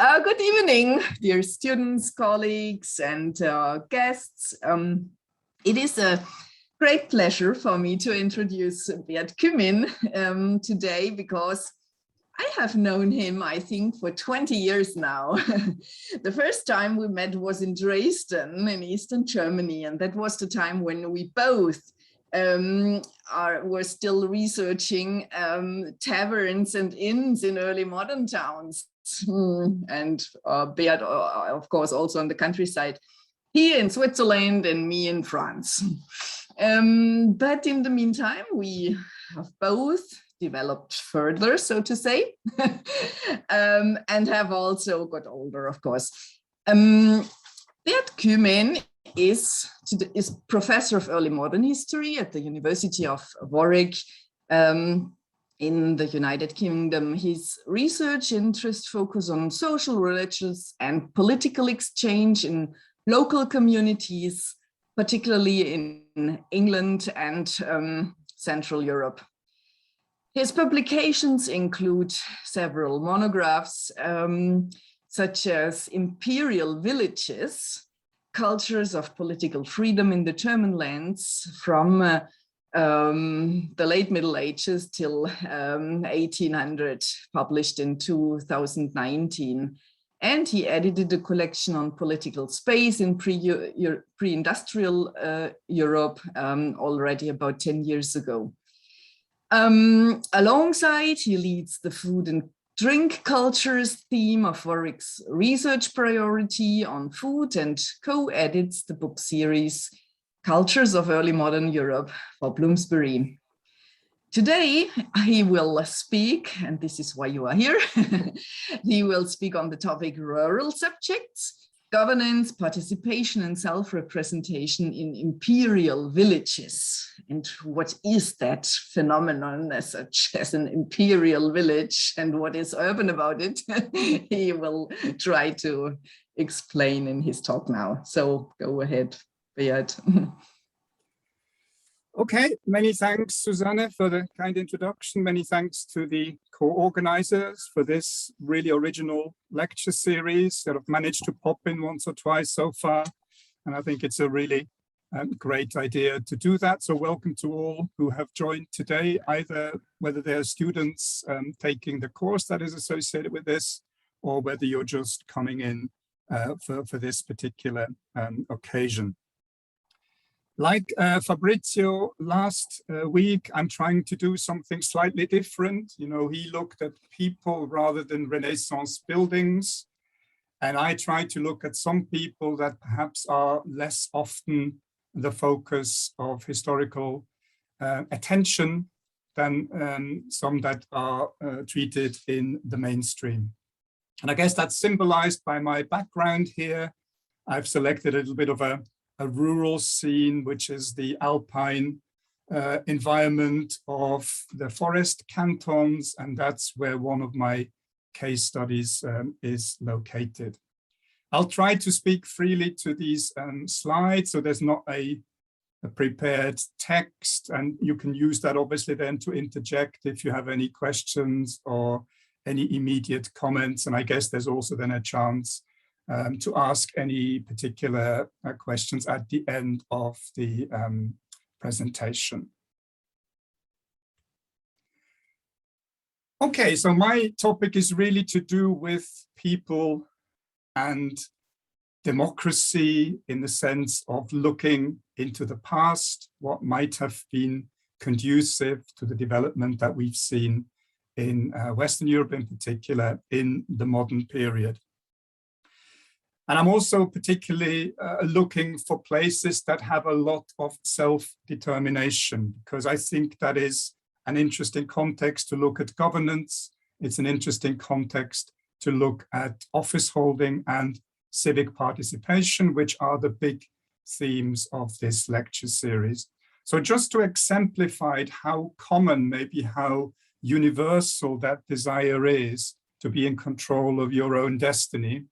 Good evening, dear students, colleagues, and guests. It is a great pleasure for me to introduce Bert Kumin today, because I have known him, I think, for 20 years now. The first time we met was in Dresden in Eastern Germany, and that was the time when we both were still researching taverns and inns in early modern towns. And Bert, of course, also on the countryside, he in Switzerland and me in France. But in the meantime, we have both developed further, so to say, and have also got older, of course. Bert Kumin is professor of early modern history at the University of Warwick in the United Kingdom. His research interests focus on social, religious, and political exchange in local communities, particularly in England and Central Europe. His publications include several monographs, such as Imperial Villages, Cultures of Political Freedom in the German Lands from the late Middle Ages till 1800, published in 2019. And he edited a collection on political space in pre-industrial Europe already about 10 years ago. Alongside, he leads the food and drink cultures theme of Warwick's research priority on food and co-edits the book series Cultures of Early Modern Europe for Bloomsbury. Today, he will speak, and this is why you are here, he will speak on the topic rural subjects, governance, participation, and self-representation in imperial villages. And what is that phenomenon as such as an imperial village, and what is urban about it? He will try to explain in his talk now. So go ahead, Beat. Okay, many thanks, Susanne, for the kind introduction. Many thanks to the co-organizers for this really original lecture series that I've managed to pop in once or twice so far. And I think it's a really great idea to do that. So welcome to all who have joined today, either whether they're students taking the course that is associated with this, or whether you're just coming in for this particular occasion. Like Fabrizio last week, I'm trying to do something slightly different. You know, he looked at people rather than Renaissance buildings. And I try to look at some people that perhaps are less often the focus of historical attention than some that are treated in the mainstream. And I guess that's symbolized by my background here. I've selected a little bit of a rural scene, which is the alpine environment of the forest cantons, and that's where one of my case studies is located. I'll try to speak freely to these slides, so there's not a prepared text, and you can use that obviously then to interject if you have any questions or any immediate comments, and I guess there's also then a chance to ask any particular questions at the end of the presentation. Okay, so my topic is really to do with people and democracy in the sense of looking into the past, what might have been conducive to the development that we've seen in Western Europe in particular in the modern period. And I'm also particularly looking for places that have a lot of self-determination, because I think that is an interesting context to look at governance. It's an interesting context to look at office holding and civic participation, which are the big themes of this lecture series. So just to exemplify how common, maybe how universal that desire is to be in control of your own destiny,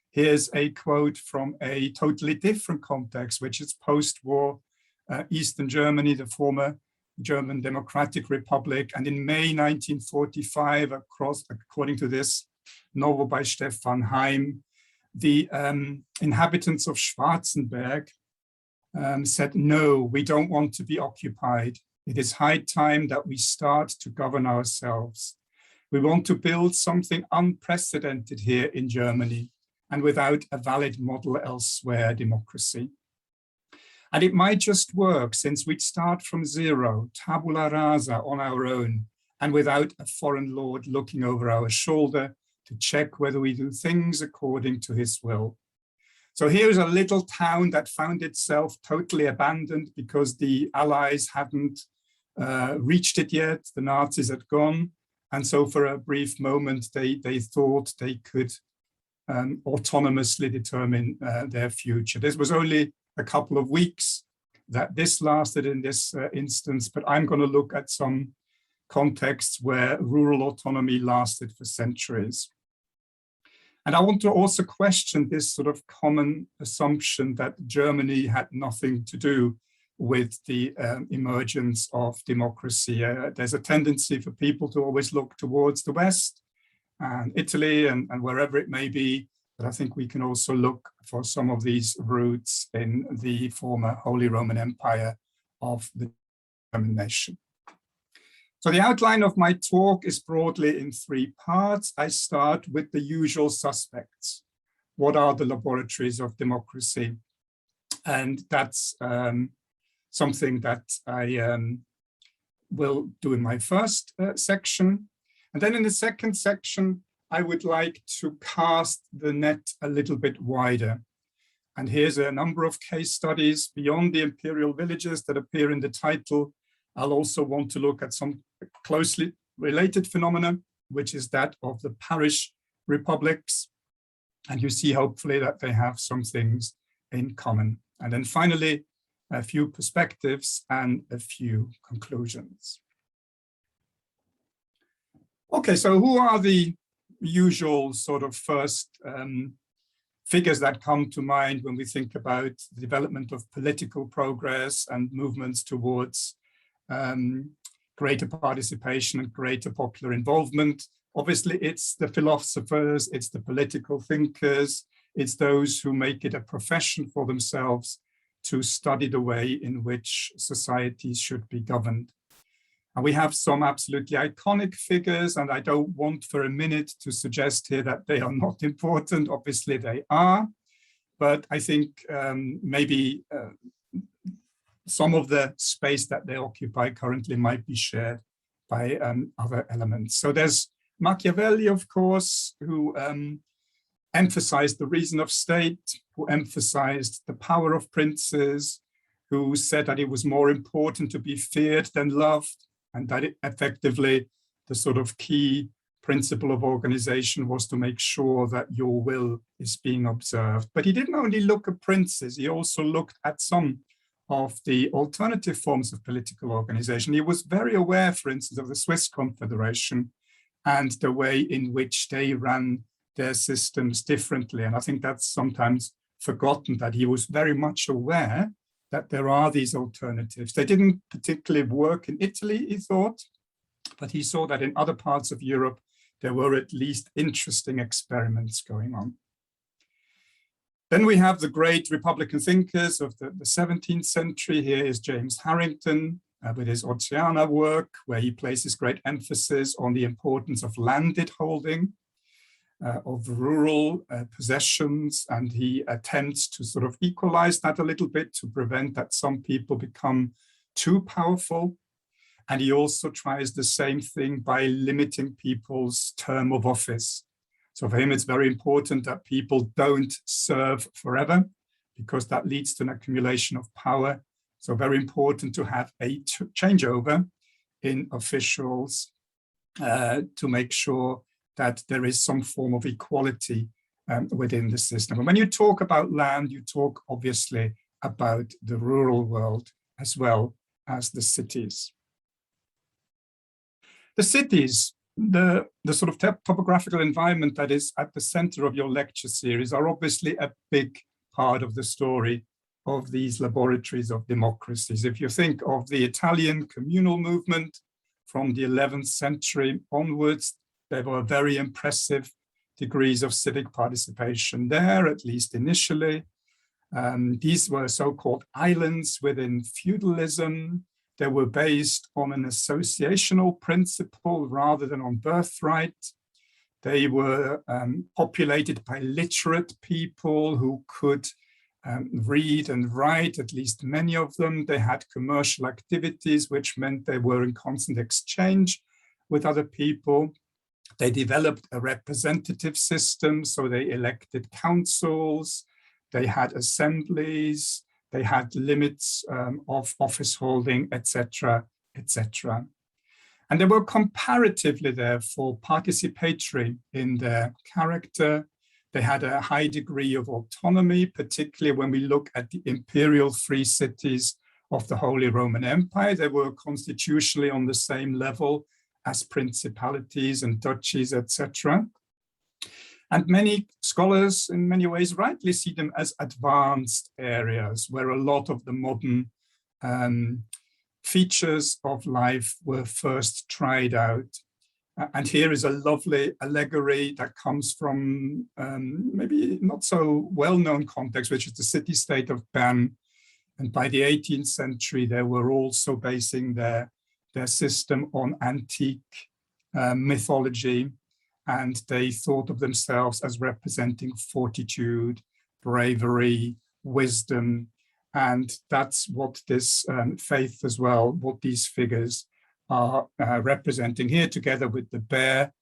here's a quote from a totally different context, which is post-war Eastern Germany, the former German Democratic Republic. And in May 1945, according to this novel by Stefan Heim, the inhabitants of Schwarzenberg said, no, we don't want to be occupied. It is high time that we start to govern ourselves. We want to build something unprecedented here in Germany and without a valid model elsewhere, democracy. And it might just work since we'd start from zero, tabula rasa on our own, and without a foreign lord looking over our shoulder to check whether we do things according to his will. So here's a little town that found itself totally abandoned because the Allies hadn't reached it yet, the Nazis had gone. And so for a brief moment, they thought they could autonomously determine their future. This was only a couple of weeks that this lasted in this instance, but I'm going to look at some contexts where rural autonomy lasted for centuries. And I want to also question this sort of common assumption that Germany had nothing to do with the emergence of democracy. There's a tendency for people to always look towards the West and Italy and wherever it may be, but I think we can also look for some of these roots in the former Holy Roman Empire of the German nation. So the outline of my talk is broadly in three parts. I start with the usual suspects. What are the laboratories of democracy? And that's something that I will do in my first section. And then in the second section, I would like to cast the net a little bit wider. And here's a number of case studies beyond the Imperial Villages that appear in the title. I'll also want to look at some closely related phenomena, which is that of the parish republics. And you see hopefully that they have some things in common. And then finally, a few perspectives and a few conclusions. Okay, so who are the usual sort of first figures that come to mind when we think about the development of political progress and movements towards greater participation and greater popular involvement? Obviously, it's the philosophers, it's the political thinkers, it's those who make it a profession for themselves to study the way in which societies should be governed. And we have some absolutely iconic figures, and I don't want for a minute to suggest here that they are not important. Obviously, they are, but I think maybe some of the space that they occupy currently might be shared by other elements. So there's Machiavelli, of course, who emphasized the reason of state, who emphasized the power of princes, who said that it was more important to be feared than loved, and that effectively the sort of key principle of organization was to make sure that your will is being observed. But he didn't only look at princes, he also looked at some of the alternative forms of political organization. He was very aware, for instance, of the Swiss Confederation and the way in which they ran their systems differently. And I think that's sometimes forgotten, that he was very much aware that there are these alternatives. They didn't particularly work in Italy, he thought, but he saw that in other parts of Europe, there were at least interesting experiments going on. Then we have the great Republican thinkers of the 17th century. Here is James Harrington with his Oceana work, where he places great emphasis on the importance of landed holding, of rural possessions, and he attempts to sort of equalize that a little bit to prevent that some people become too powerful. And he also tries the same thing by limiting people's term of office. So for him, it's very important that people don't serve forever, because that leads to an accumulation of power. So very important to have a changeover in officials to make sure that there is some form of equality within the system. And when you talk about land, you talk obviously about the rural world as well as the cities. The cities, the sort of topographical environment that is at the center of your lecture series, are obviously a big part of the story of these laboratories of democracies. If you think of the Italian communal movement from the 11th century onwards, they were very impressive degrees of civic participation there, at least initially. These were so-called islands within feudalism. They were based on an associational principle rather than on birthright. They were populated by literate people who could read and write, at least many of them. They had commercial activities, which meant they were in constant exchange with other people. They developed a representative system, so they elected councils, they had assemblies, they had limits of office holding, etc., etc. And they were comparatively, therefore, participatory in their character. They had a high degree of autonomy, particularly when we look at the imperial free cities of the Holy Roman Empire. They were constitutionally on the same level as principalities and duchies, etc. And many scholars, in many ways, rightly see them as advanced areas where a lot of the modern features of life were first tried out. And here is a lovely allegory that comes from maybe not so well-known context, which is the city-state of Bern. And by the 18th century, they were also basing their system on antique mythology. And they thought of themselves as representing fortitude, bravery, wisdom. And that's what this faith as well, what these figures are representing here, together with the bear.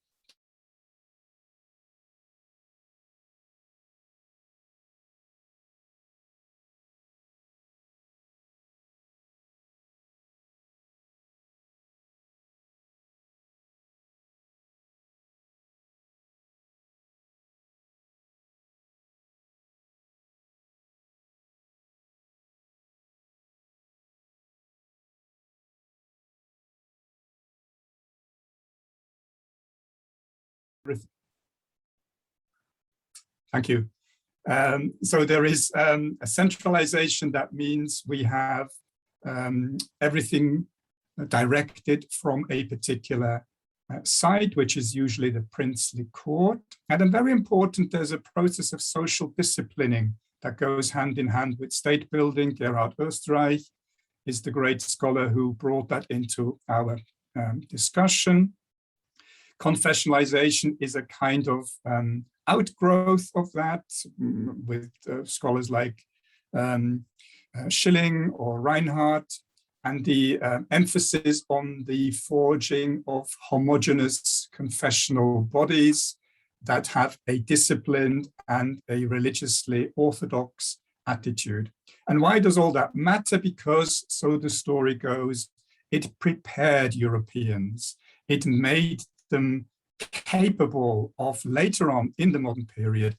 Thank you. So there is a centralization. That means we have everything directed from a particular site, which is usually the princely court. And then very important, there's a process of social disciplining that goes hand in hand with state building. Gerhard Österreich is the great scholar who brought that into our discussion. Confessionalization is a kind of outgrowth of that, with scholars like Schilling or Reinhardt, and the emphasis on the forging of homogeneous confessional bodies that have a disciplined and a religiously orthodox attitude. And why does all that matter? Because, so the story goes, it prepared Europeans. It made them capable of, later on in the modern period,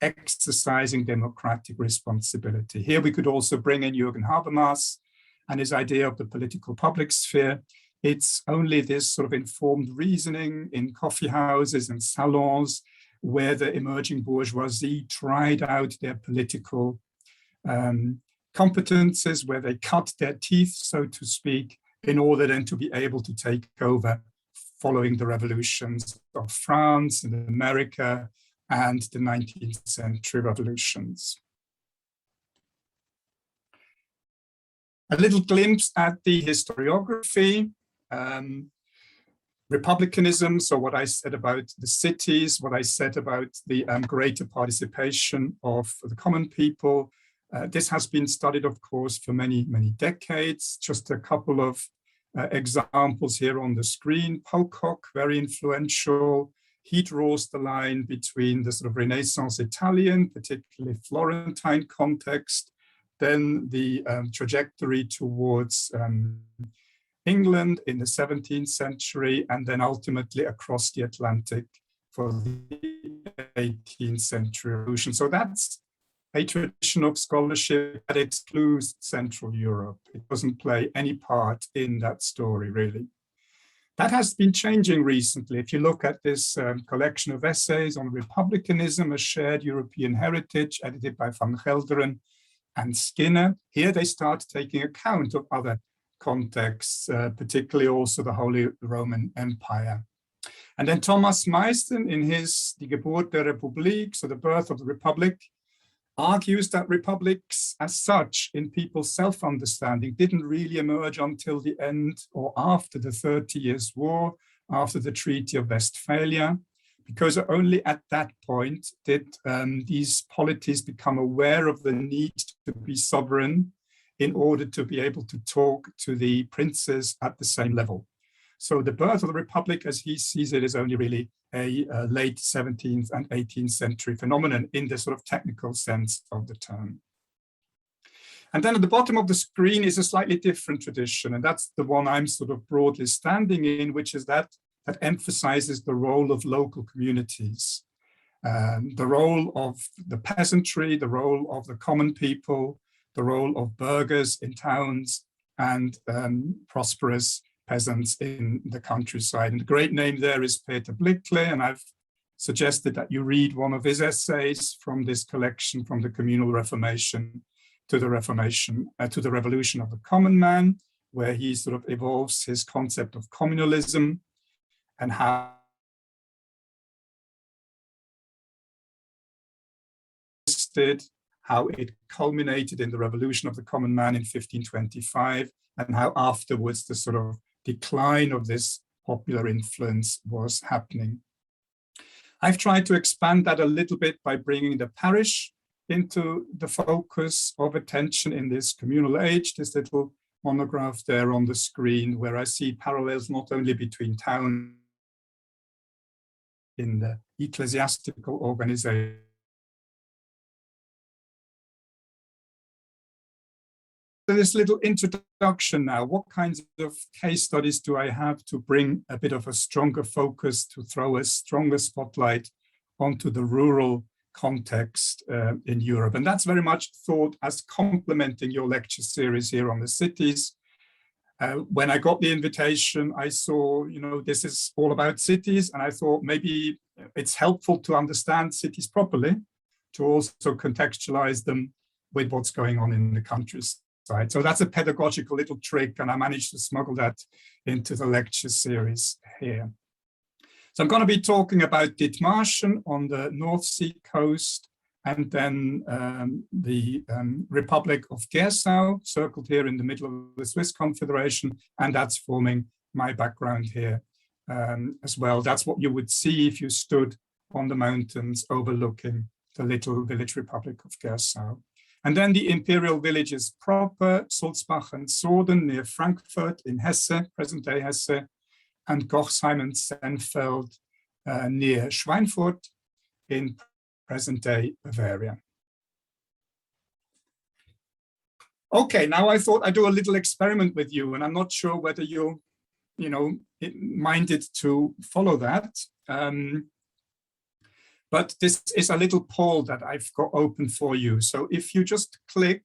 exercising democratic responsibility. Here we could also bring in Jürgen Habermas and his idea of the political public sphere. It's only this sort of informed reasoning in coffee houses and salons where the emerging bourgeoisie tried out their political competences, where they cut their teeth, so to speak, in order then to be able to take over following the revolutions of France and America and the 19th century revolutions. A little glimpse at the historiography. Republicanism, so what I said about the cities, what I said about the greater participation of the common people. This has been studied, of course, for many, many decades. Just a couple of examples here on the screen. Pocock, very influential. He draws the line between the sort of Renaissance Italian, particularly Florentine context, then the trajectory towards England in the 17th century, and then ultimately across the Atlantic for the 18th century revolution. So that's a tradition of scholarship that excludes Central Europe. It doesn't play any part in that story, really. That has been changing recently. If you look at this collection of essays on republicanism, a shared European heritage, edited by Van Gelderen and Skinner, here they start taking account of other contexts, particularly also the Holy Roman Empire. And then Thomas Meisten in his Die Geburt der Republik, so the birth of the Republic, argues that republics as such in people's self-understanding didn't really emerge until the end or after the 30 Years' War, after the Treaty of Westphalia, because only at that point did these polities become aware of the need to be sovereign in order to be able to talk to the princes at the same level. So the birth of the Republic, as he sees it, is only really a late 17th and 18th century phenomenon in the sort of technical sense of the term. And then at the bottom of the screen is a slightly different tradition, and that's the one I'm sort of broadly standing in, which is that emphasizes the role of local communities, the role of the peasantry, the role of the common people, the role of burghers in towns, and prosperous peasants in the countryside. And the great name there is Peter Blickle, and I've suggested that you read one of his essays from this collection, From the Communal Reformation to the Revolution of the Common Man, where he sort of evolves his concept of communalism and how it culminated in the Revolution of the Common Man in 1525, and how afterwards the sort of decline of this popular influence was happening. I've tried to expand that a little bit by bringing the parish into the focus of attention in this communal age, this little monograph there on the screen, where I see parallels not only between towns in the ecclesiastical organization. This little introduction now, what kinds of case studies do I have to bring a bit of a stronger focus, to throw a stronger spotlight onto the rural context in Europe? And that's very much thought as complementing your lecture series here on the cities. When I got the invitation, I saw, this is all about cities, and I thought maybe it's helpful to understand cities properly, to also contextualize them with what's going on in the countryside. So that's a pedagogical little trick, and I managed to smuggle that into the lecture series here. So I'm going to be talking about Dithmarschen on the North Sea coast, and then the Republic of Gersau, circled here in the middle of the Swiss Confederation, and that's forming my background here as well. That's what you would see if you stood on the mountains overlooking the little village Republic of Gersau. And then the Imperial Villages proper, Sulzbach and Soden near Frankfurt in Hesse, present-day Hesse, and Gochsheim and Senfeld near Schweinfurt in present-day Bavaria. Okay, now I thought I'd do a little experiment with you, and I'm not sure whether you're, minded to follow that. But this is a little poll that I've got open for you. So if you just click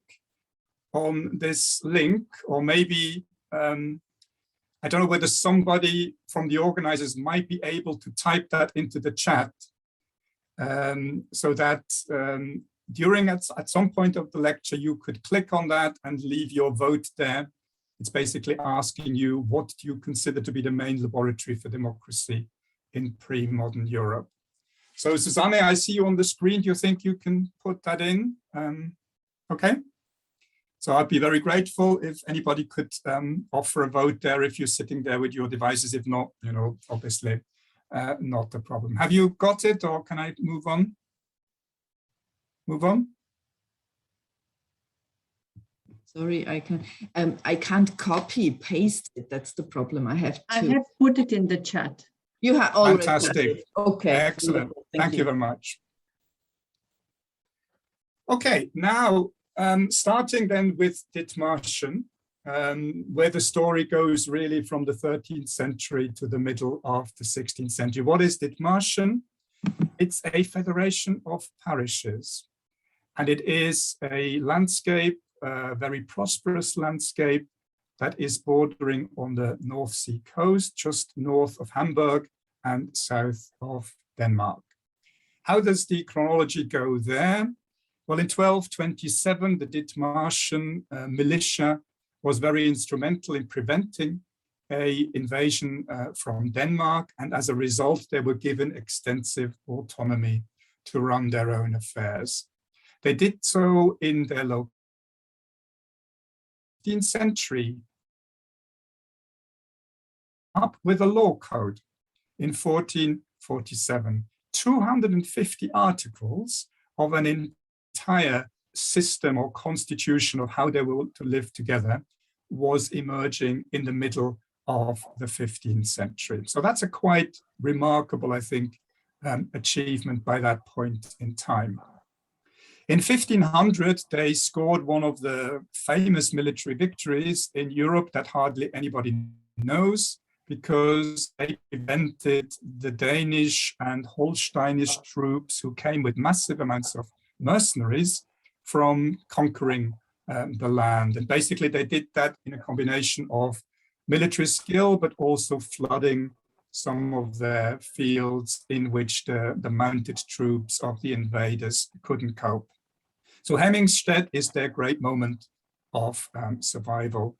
on this link, or maybe, I don't know whether somebody from the organizers might be able to type that into the chat, so that at some point of the lecture, you could click on that and leave your vote there. It's basically asking you, what do you consider to be the main laboratory for democracy in pre-modern Europe? So Susanne, I see you on the screen. Do you think you can put that in? Okay. So I'd be very grateful if anybody could offer a vote there if you're sitting there with your devices. If not, obviously not a problem. Have you got it, or can I move on? Move on? Sorry, I can't copy paste it. That's the problem. I have put it in the chat. You have already. Fantastic. Okay. Excellent. Thank you very much. Okay, now starting then with Dithmarschen, where the story goes really from the 13th century to the middle of the 16th century. What is Dithmarschen? It's a federation of parishes, and it is a landscape, a very prosperous landscape, that is bordering on the North Sea coast, just north of Hamburg and south of Denmark. How does the chronology go there? Well, in 1227, the Dithmarschen militia was very instrumental in preventing an invasion from Denmark, and as a result, they were given extensive autonomy to run their own affairs. They did so in their local 15th century, up with a law code in 1447, 250 articles of an entire system or constitution of how they were to live together was emerging in the middle of the 15th century. So that's a quite remarkable, I think, achievement by that point in time. In 1500, they scored one of the famous military victories in Europe that hardly anybody knows, because they prevented the Danish and Holsteinish troops who came with massive amounts of mercenaries from conquering the land. And basically they did that in a combination of military skill, but also flooding some of their fields in which the mounted troops of the invaders couldn't cope. So Hemmingstedt is their great moment of survival.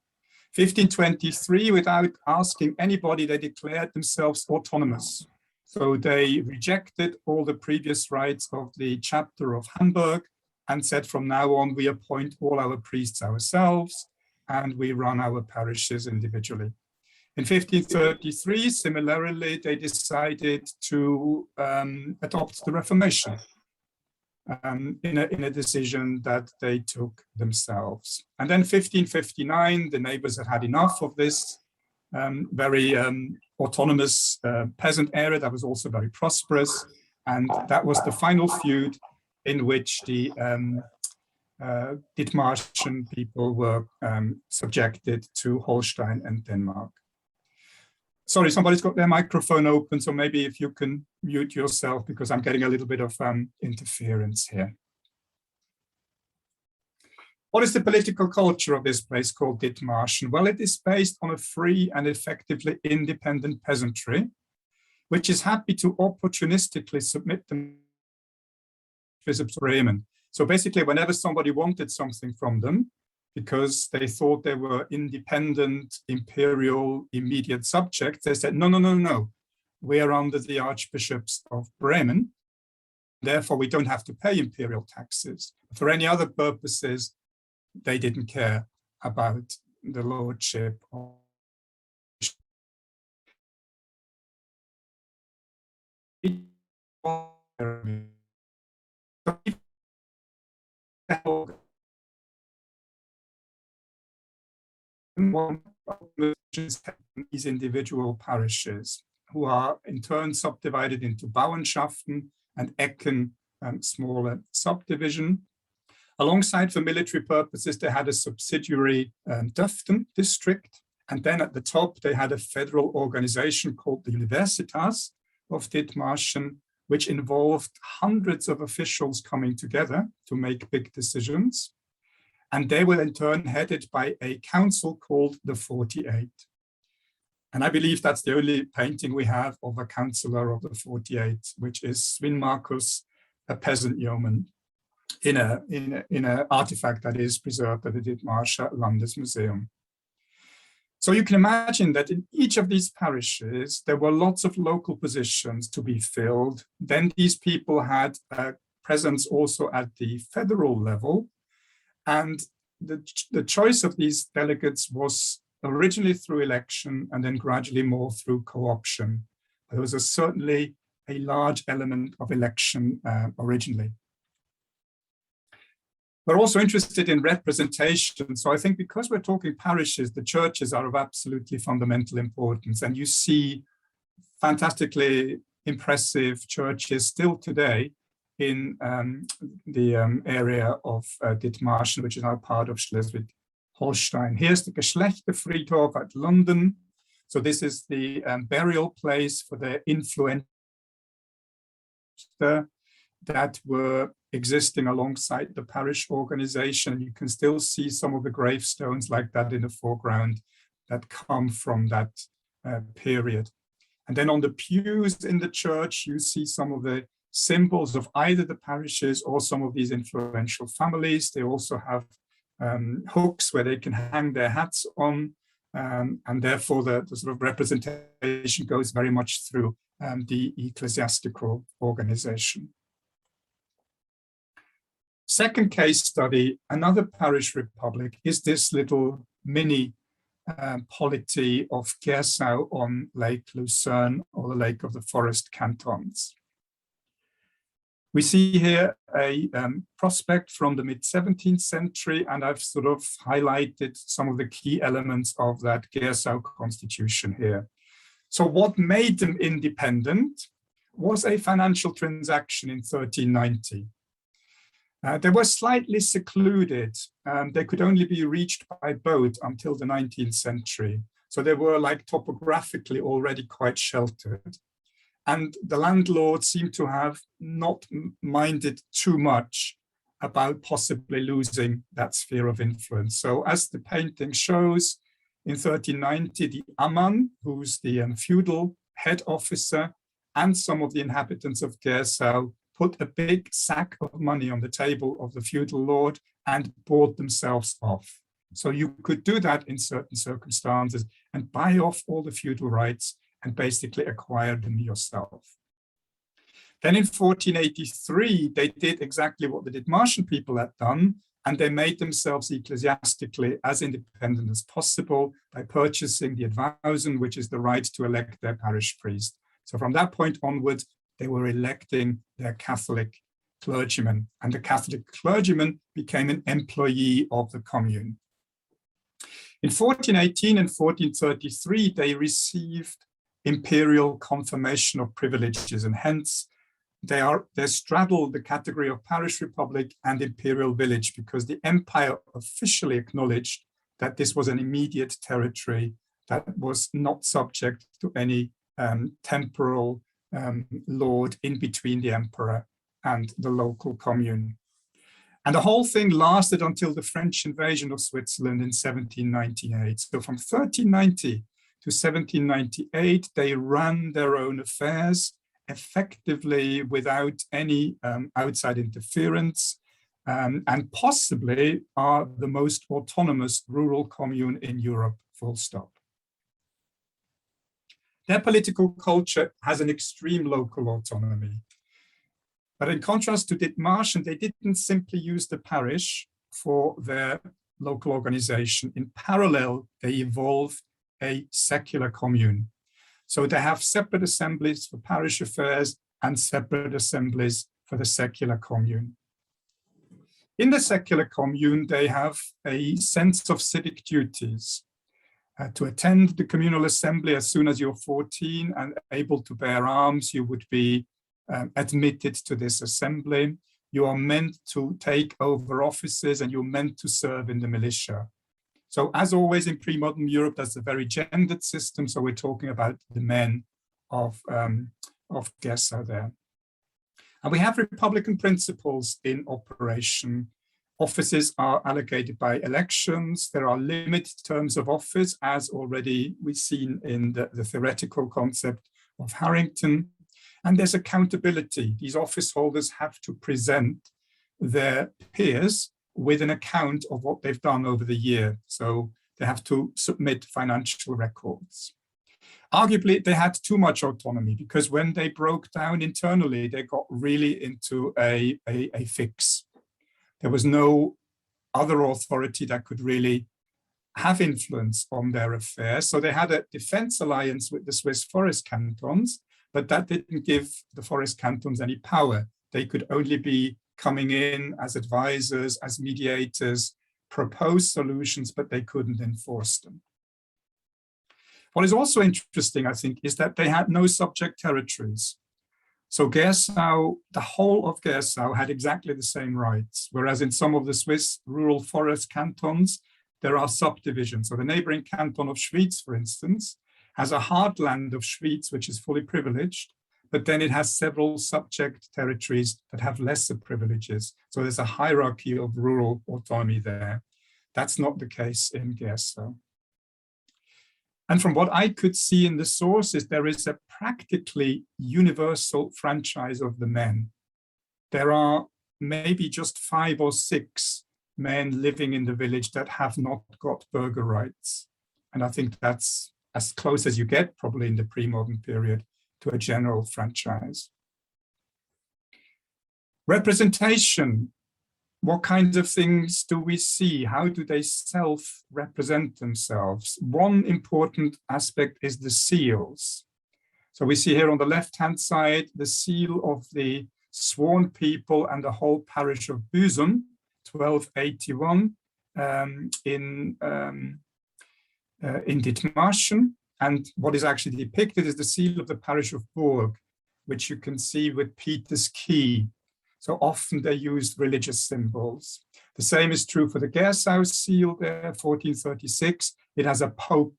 1523, without asking anybody, they declared themselves autonomous. So they rejected all the previous rights of the chapter of Hamburg and said, from now on, we appoint all our priests ourselves and we run our parishes individually. In 1533, similarly, they decided to adopt the Reformation in a decision that they took themselves. And then 1559, the neighbors had had enough of this very autonomous peasant area that was also very prosperous. And that was the final feud in which the Dithmarschen people were subjected to Holstein and Denmark. Sorry, somebody's got their microphone open, so maybe if you can mute yourself, because I'm getting a little bit of interference here. What is the political culture of this place called Dithmarschen? Well, it is based on a free and effectively independent peasantry, which is happy to opportunistically submit them to Bremen. So basically, whenever somebody wanted something from them, because they thought they were independent, imperial, immediate subjects, they said, no, no, no, no, we are under the archbishops of Bremen. Therefore, we don't have to pay imperial taxes. For any other purposes, they didn't care about the lordship of these individual parishes, who are in turn subdivided into Bauernschaften and Ecken, smaller subdivision. Alongside, for military purposes, they had a subsidiary Döften district. And then at the top, they had a federal organization called the Universitas of Dithmarschen, which involved hundreds of officials coming together to make big decisions. And they were in turn headed by a council called the 48. And I believe that's the only painting we have of a councillor of the 48, which is Sven Marcus, a peasant yeoman, in an artifact that is preserved at the Dithmarscher Landesmuseum. So you can imagine that in each of these parishes, there were lots of local positions to be filled. Then these people had a presence also at the federal level. And the choice of these delegates was originally through election and then gradually more through co-option. There was certainly a large element of election originally. We're also interested in representation. So I think because we're talking parishes, the churches are of absolutely fundamental importance. And you see fantastically impressive churches still today in the area of Dithmarschen, which is now part of Schleswig-Holstein. Here's the Geschlechterfriedhof at London. So this is the burial place for the influential that were existing alongside the parish organization. You can still see some of the gravestones like that in the foreground that come from that period. And then on the pews in the church, you see some of the symbols of either the parishes or some of these influential families. They also have hooks where they can hang their hats on. and therefore the sort of representation goes very much through the ecclesiastical organization. Second case study, another parish republic, is this little mini polity of Gersau on Lake Lucerne, or the Lake of the Forest Cantons. We see here a prospect from the mid-17th century, and I've sort of highlighted some of the key elements of that Gersau constitution here. So what made them independent was a financial transaction in 1390. They were slightly secluded. They could only be reached by boat until the 19th century. So they were like topographically already quite sheltered. And the landlord seemed to have not minded too much about possibly losing that sphere of influence. So as the painting shows, in 1390, the Ammann, who's the feudal head officer, and some of the inhabitants of Gersau put a big sack of money on the table of the feudal lord and bought themselves off. So you could do that in certain circumstances and buy off all the feudal rights and basically acquire them yourself. Then in 1483, they did exactly what the Dithmarschen people had done, and they made themselves ecclesiastically as independent as possible by purchasing the advowson, which is the right to elect their parish priest. So from that point onwards, they were electing their Catholic clergyman, and the Catholic clergyman became an employee of the commune. In 1418 and 1433, they received imperial confirmation of privileges, and hence they straddle the category of parish republic and imperial village, because the empire officially acknowledged that this was an immediate territory that was not subject to any temporal lord in between the emperor and the local commune. And the whole thing lasted until the French invasion of Switzerland in 1798. So from 1390 to 1798, they ran their own affairs effectively without any outside interference, and possibly are the most autonomous rural commune in Europe, full stop. Their political culture has an extreme local autonomy. But in contrast to Dithmarschen, they didn't simply use the parish for their local organization. In parallel, they evolved a secular commune. So they have separate assemblies for parish affairs and separate assemblies for the secular commune. In the secular commune, they have a sense of civic duties. To attend the communal assembly as soon as you're 14 and able to bear arms, you would be admitted to this assembly. You are meant to take over offices and you're meant to serve in the militia. So as always in pre-modern Europe, that's a very gendered system. So we're talking about the men of Gersau there. And we have republican principles in operation. Offices are allocated by elections. There are limited terms of office, as already we've seen in the theoretical concept of Harrington. And there's accountability. These office holders have to present their peers with an account of what they've done over the year. So they have to submit financial records. Arguably, they had too much autonomy, because when they broke down internally, they got really into a fix. There was no other authority that could really have influence on their affairs. So they had a defense alliance with the Swiss forest cantons, but that didn't give the forest cantons any power. They could only be coming in as advisors, as mediators, propose solutions, but they couldn't enforce them. What is also interesting, I think, is that they had no subject territories. So Gersau, the whole of Gersau had exactly the same rights, whereas in some of the Swiss rural forest cantons, there are subdivisions. So the neighboring canton of Schwyz, for instance, has a heartland of Schwyz, which is fully privileged, but then it has several subject territories that have lesser privileges. So there's a hierarchy of rural autonomy there. That's not the case in Gersau. And from what I could see in the sources, there is a practically universal franchise of the men. There are maybe just 5 or 6 men living in the village that have not got burger rights. And I think that's as close as you get, probably in the pre-modern period, to a general franchise. Representation. What kinds of things do we see? How do they self-represent themselves? One important aspect is the seals. So we see here on the left-hand side, the seal of the sworn people and the whole parish of Büsum, 1281, in Dithmarschen. And what is actually depicted is the seal of the parish of Burg, which you can see with Peter's key. So often they used religious symbols. The same is true for the Gersau seal there, 1436. It has a pope,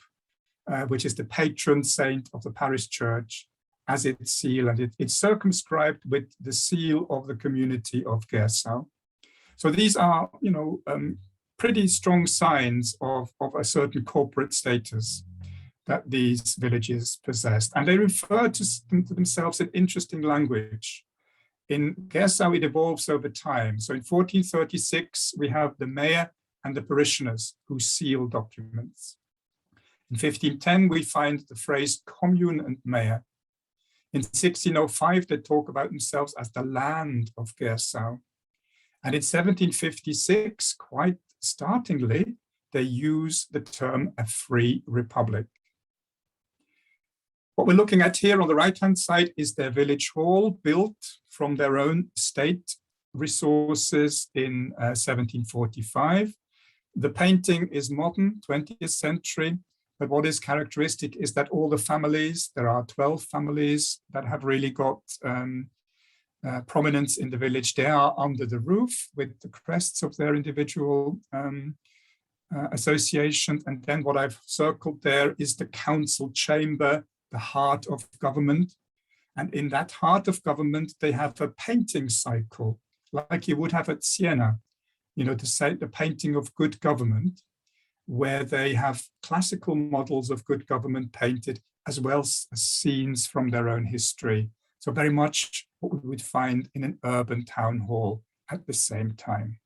which is the patron saint of the parish church, as its seal, and it's circumscribed with the seal of the community of Gersau. So these are, pretty strong signs of a certain corporate status that these villages possessed. And they refer to themselves in interesting language. In Gersau, it evolves over time. So in 1436, we have the mayor and the parishioners who seal documents. In 1510, we find the phrase commune and mayor. In 1605, they talk about themselves as the land of Gersau. And in 1756, quite startlingly, they use the term a free republic. What we're looking at here on the right-hand side is their village hall, built from their own state resources in 1745. The painting is modern, 20th century, but what is characteristic is that all the families, there are 12 families that have really got prominence in the village. They are under the roof with the crests of their individual associations. And then what I've circled there is the council chamber, the heart of government. And in that heart of government, they have a painting cycle, like you would have at Siena, to say the painting of good government, where they have classical models of good government painted, as well as scenes from their own history. So very much what we would find in an urban town hall at the same time.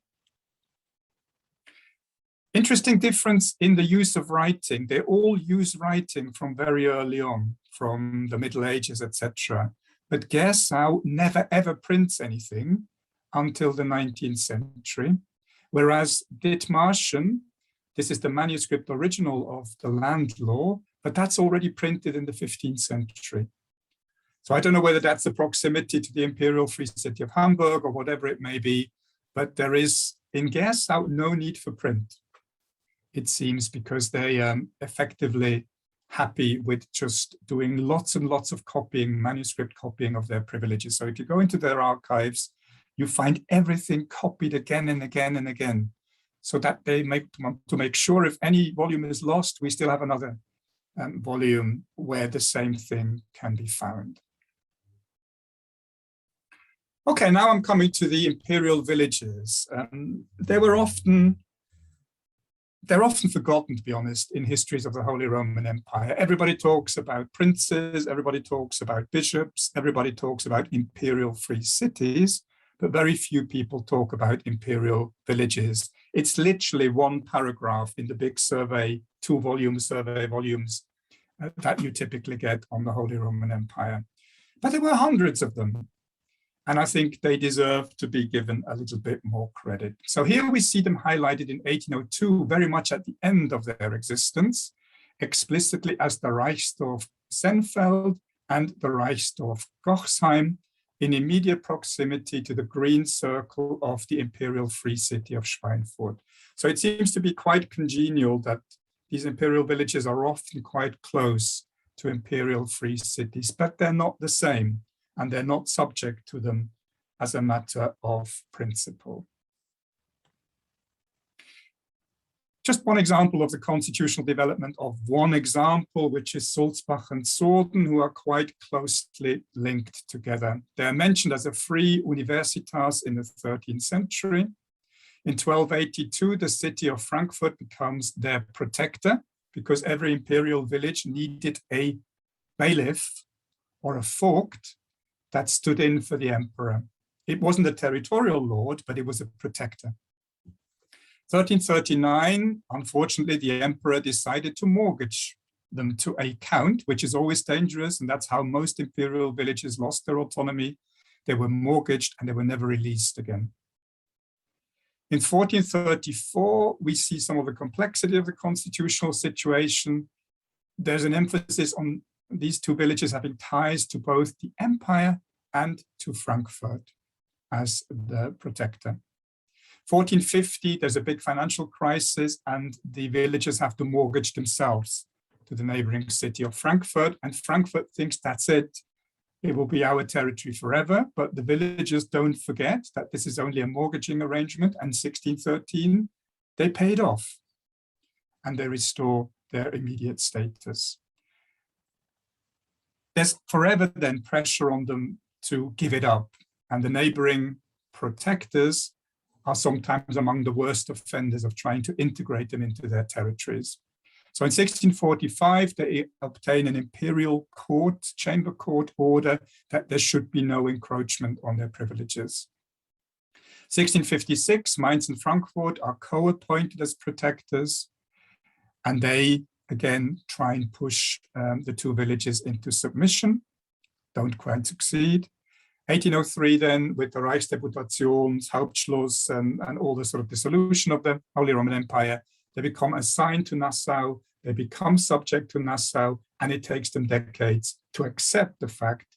Interesting difference in the use of writing. They all use writing from very early on, from the Middle Ages, etc. But Gersau never ever prints anything until the 19th century, whereas Dithmarschen, this is the manuscript original of the land law, but that's already printed in the 15th century. So I don't know whether that's a proximity to the Imperial Free City of Hamburg or whatever it may be, but there is in Gersau no need for print, it seems, because they effectively happy with just doing lots and lots of copying, manuscript copying of their privileges. So if you go into their archives, you find everything copied again and again and again, so that they want to make sure if any volume is lost, we still have another volume where the same thing can be found. Okay, now I'm coming to the imperial villages. They're often forgotten, to be honest, in histories of the Holy Roman Empire. Everybody talks about princes, everybody talks about bishops, everybody talks about imperial free cities, but very few people talk about imperial villages. It's literally one paragraph in the big survey, 2-volume survey volumes that you typically get on the Holy Roman Empire. But there were hundreds of them. And I think they deserve to be given a little bit more credit. So here we see them highlighted in 1802, very much at the end of their existence, explicitly as the Reichsdorf Senfeld and the Reichsdorf Gochsheim, in immediate proximity to the green circle of the imperial free city of Schweinfurt. So it seems to be quite congenial that these imperial villages are often quite close to imperial free cities, but they're not the same. And they're not subject to them as a matter of principle. Just one example of the constitutional development of one example, which is Sulzbach and Sorden, who are quite closely linked together. They're mentioned as a free universitas in the 13th century. In 1282, the city of Frankfurt becomes their protector, because every imperial village needed a bailiff or a vogt that stood in for the emperor. It wasn't a territorial lord, but it was a protector. 1339, unfortunately, the emperor decided to mortgage them to a count, which is always dangerous, and that's how most imperial villages lost their autonomy. They were mortgaged and they were never released again. In 1434, we see some of the complexity of the constitutional situation. There's an emphasis on these two villages having ties to both the empire and to Frankfurt as the protector. 1450, there's a big financial crisis and the villagers have to mortgage themselves to the neighboring city of Frankfurt, and Frankfurt thinks that's it. It will be our territory forever, but the villagers don't forget that this is only a mortgaging arrangement, and 1613, they paid off and they restore their immediate status. There's forever then pressure on them to give it up, and the neighboring protectors are sometimes among the worst offenders of trying to integrate them into their territories. So in 1645, they obtain an imperial court, chamber court order that there should be no encroachment on their privileges. 1656, Mainz and Frankfurt are co-appointed as protectors, and they again try and push the two villages into submission, don't quite succeed. 1803 then, with the Reichsdeputations, Hauptschluss, and all the sort of dissolution of the Holy Roman Empire, they become assigned to Nassau, they become subject to Nassau, and it takes them decades to accept the fact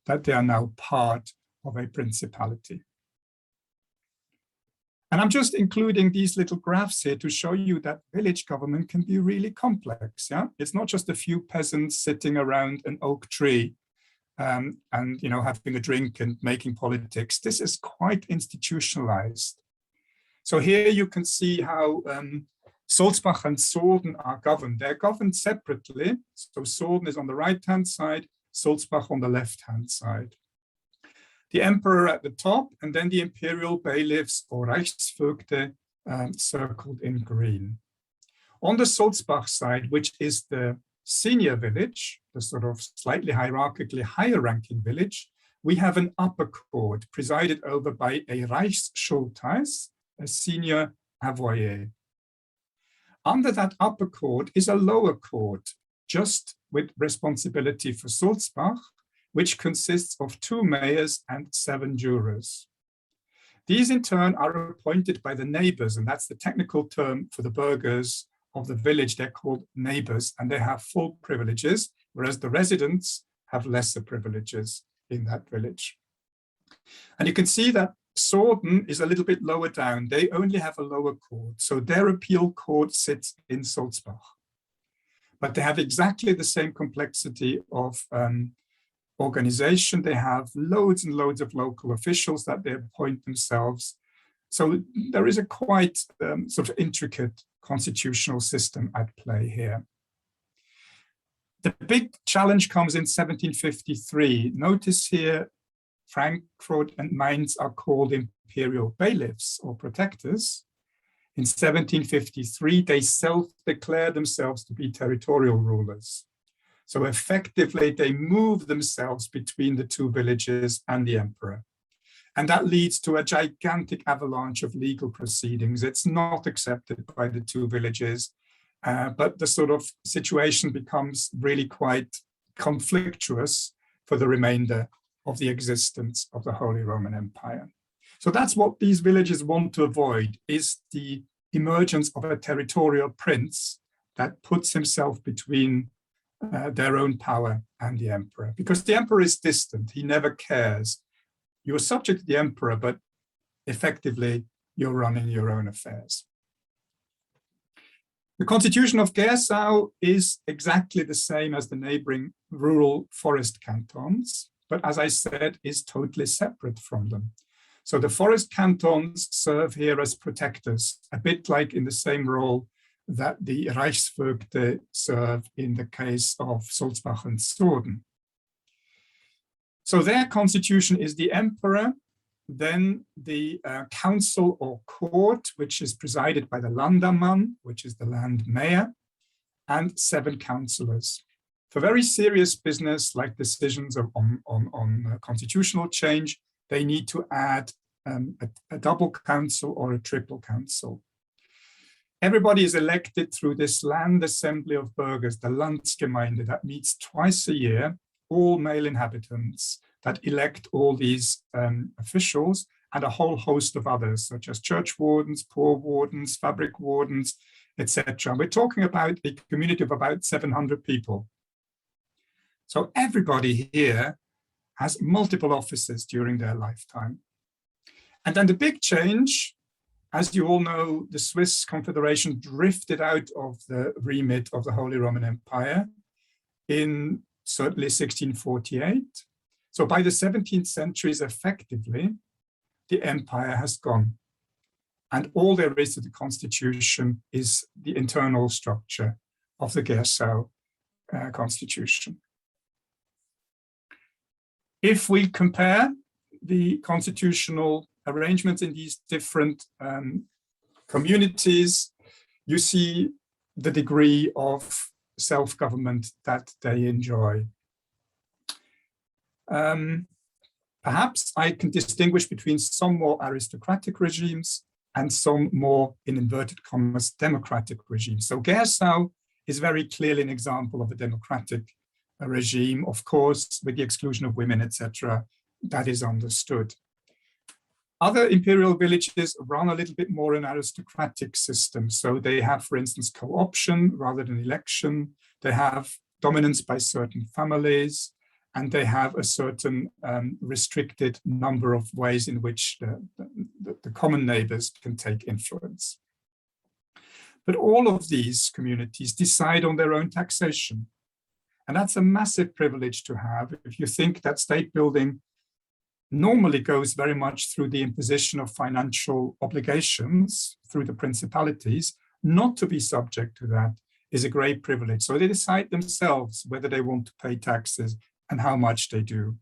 that they are now part of a principality. And I'm just including these little graphs here to show you that village government can be really complex. Yeah, it's not just a few peasants sitting around an oak tree and having a drink and making politics. This is quite institutionalized. So here you can see how Sulzbach and Sorden are governed. They're governed separately. So Sorden is on the right-hand side, Sulzbach on the left-hand side. The emperor at the top, and then the imperial bailiffs or Reichsvögte circled in green. On the Sulzbach side, which is the senior village, the sort of slightly hierarchically higher ranking village, we have an upper court presided over by a Reichsschultheiß, a senior avoyer. Under that upper court is a lower court, just with responsibility for Sulzbach, which consists of 2 mayors and 7 jurors. These in turn are appointed by the neighbors, and that's the technical term for the burghers of the village. They're called neighbors, and they have full privileges, whereas the residents have lesser privileges in that village. And you can see that Sorden is a little bit lower down. They only have a lower court, so their appeal court sits in Sulzbach. But they have exactly the same complexity of organization. They have loads and loads of local officials that they appoint themselves. So there is a quite sort of intricate constitutional system at play here. The big challenge comes in 1753. Notice here, Frankfurt and Mainz are called imperial bailiffs or protectors. In 1753, they self-declare themselves to be territorial rulers. So effectively, they move themselves between the two villages and the emperor. And that leads to a gigantic avalanche of legal proceedings. It's not accepted by the two villages, but the sort of situation becomes really quite conflictuous for the remainder of the existence of the Holy Roman Empire. So that's what these villages want to avoid, is the emergence of a territorial prince that puts himself between their own power and the emperor, because the emperor is distant. He never cares. You're subject to the emperor, but effectively you're running your own affairs. The constitution of Gersau is exactly the same as the neighboring rural forest cantons, but as I said, is totally separate from them. So the forest cantons serve here as protectors, a bit like in the same role that the Reichsvögte serve in the case of Sulzbach and Sorden. So their constitution is the emperor, then the council or court, which is presided by the Landamann, which is the land mayor, and 7 councillors. For very serious business, like decisions on constitutional change, they need to add a double council or a triple council. Everybody is elected through this land assembly of burghers, the Landsgemeinde, that meets twice a year, all male inhabitants that elect all these officials and a whole host of others, such as church wardens, poor wardens, fabric wardens, etc. We're talking about a community of about 700 people. So everybody here has multiple offices during their lifetime. And then the big change, as you all know, the Swiss Confederation drifted out of the remit of the Holy Roman Empire in certainly 1648. So by the 17th century, effectively, the empire has gone. And all there is to the constitution is the internal structure of the Gersau constitution. If we compare the constitutional arrangements in these different communities, you see the degree of self-government that they enjoy. Perhaps I can distinguish between some more aristocratic regimes and some more, in inverted commas, democratic regimes. So Gersau is very clearly an example of a democratic regime, of course, with the exclusion of women, etc. That is understood. Other imperial villages run a little bit more an aristocratic system. So they have, for instance, co-option rather than election. They have dominance by certain families, and they have a certain restricted number of ways in which the common neighbors can take influence. But all of these communities decide on their own taxation. And that's a massive privilege to have if you think that state building normally goes very much through the imposition of financial obligations through the principalities. Not to be subject to that is a great privilege. So they decide themselves whether they want to pay taxes and how much they do.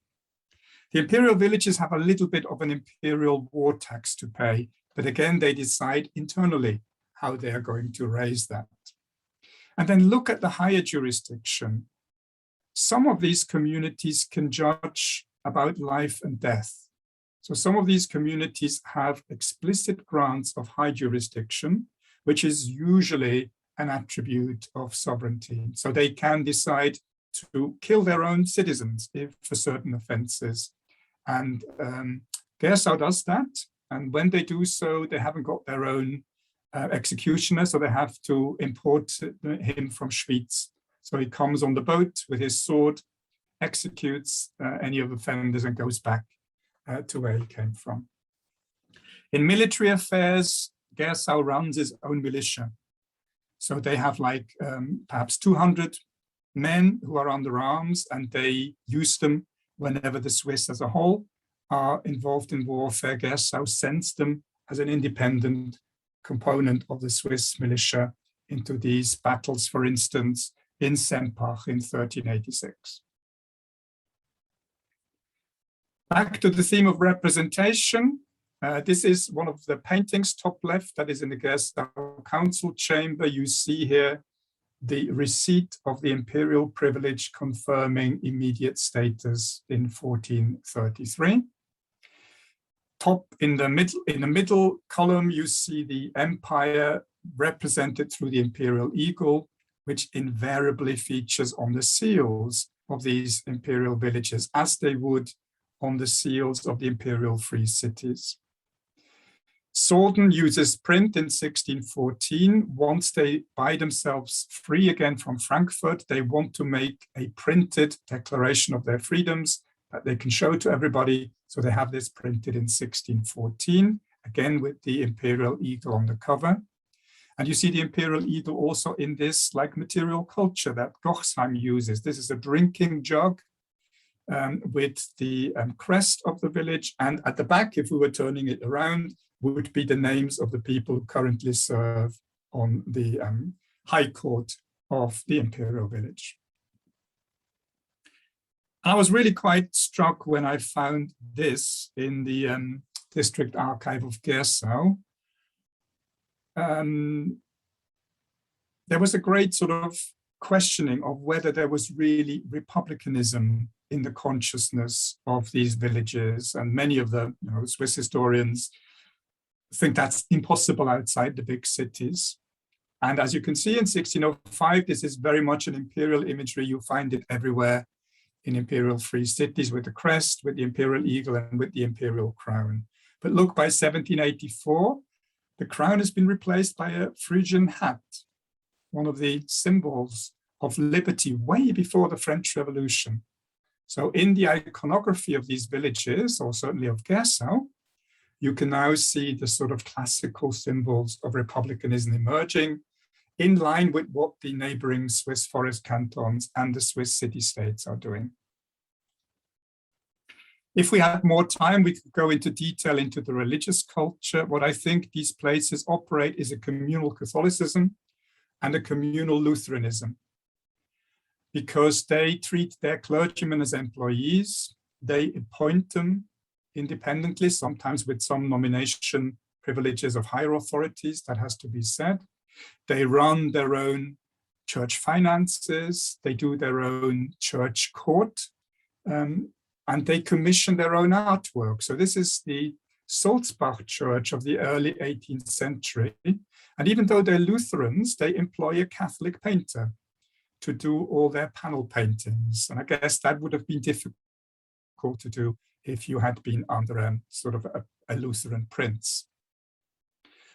The imperial villages have a little bit of an imperial war tax to pay, but again, they decide internally how they are going to raise that. And then look at the higher jurisdiction. Some of these communities can judge about life and death. So some of these communities have explicit grants of high jurisdiction, which is usually an attribute of sovereignty. So they can decide to kill their own citizens if for certain offenses. And Gersau does that. And when they do so, they haven't got their own executioner, so they have to import him from Schwyz. So he comes on the boat with his sword, executes any of the offenders and goes back to where he came from. In military affairs, Gersau runs his own militia. So they have like perhaps 200 men who are under arms, and they use them whenever the Swiss as a whole are involved in warfare. Gersau sends them as an independent component of the Swiss militia into these battles, for instance, in Sempach in 1386. Back to the theme of representation. This is one of the paintings, top left, that is in the Gersau Council chamber. You see here the receipt of the imperial privilege confirming immediate status in 1433. Top in the middle column, you see the empire represented through the imperial eagle, which invariably features on the seals of these imperial villages, as they would on the seals of the imperial free cities. Sorden uses print in 1614. Once they buy themselves free again from Frankfurt, they want to make a printed declaration of their freedoms that they can show to everybody. So they have this printed in 1614, again with the imperial eagle on the cover. And you see the imperial eagle also in this like material culture that Gochsheim uses. This is a drinking jug with the crest of the village. And at the back, if we were turning it around, would be the names of the people who currently serve on the High Court of the Imperial Village. I was really quite struck when I found this in the District Archive of Gersau. There was a great sort of questioning of whether there was really republicanism in the consciousness of these villages. And many of the Swiss historians think that's impossible outside the big cities. And as you can see in 1605, this is very much an imperial imagery. You find it everywhere in imperial free cities with the crest, with the imperial eagle, and with the imperial crown. But look, by 1784, the crown has been replaced by a Phrygian hat, one of the symbols of liberty way before the French Revolution. So in the iconography of these villages, or certainly of Gersau, you can now see the sort of classical symbols of republicanism emerging in line with what the neighboring Swiss forest cantons and the Swiss city-states are doing. If we had more time, we could go into detail into the religious culture. What I think these places operate is a communal Catholicism and a communal Lutheranism, because they treat their clergymen as employees. They appoint them independently, sometimes with some nomination privileges of higher authorities, that has to be said. They run their own church finances, they do their own church court, and they commission their own artwork. So this is the Sulzbach church of the early 18th century. And even though they're Lutherans, they employ a Catholic painter to do all their panel paintings. And I guess that would have been difficult to do if you had been under a sort of a Lutheran prince.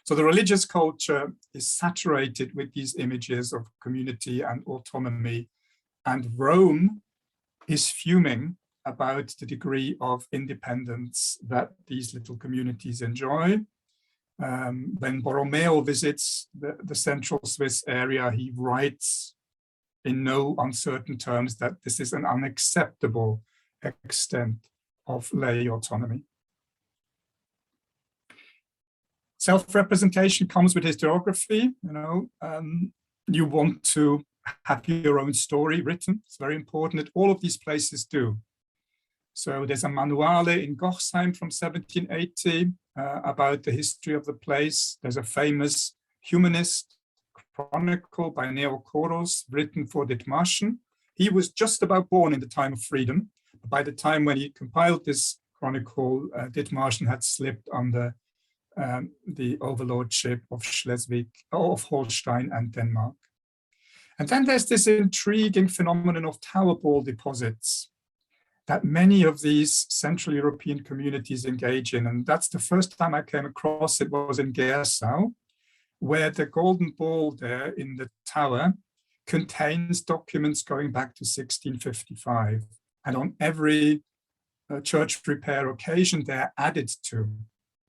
So the religious culture is saturated with these images of community and autonomy, and Rome is fuming about the degree of independence that these little communities enjoy. When Borromeo visits the central Swiss area, he writes in no uncertain terms that this is an unacceptable extent of lay autonomy. Self-representation comes with historiography. You want to have your own story written. It's very important that all of these places do. So there's a manuale in Gochsheim from 1780 about the history of the place. There's a famous humanist chronicle by Neokoros written for Dithmarschen. He was just about born in the time of freedom. By the time when he compiled this chronicle, Dithmarschen had slipped under the overlordship of Schleswig, of Holstein and Denmark. And then there's this intriguing phenomenon of tower ball deposits that many of these Central European communities engage in. And that's the first time I came across it was in Gersau, where the golden ball there in the tower contains documents going back to 1655. And on every church repair occasion, they're added to.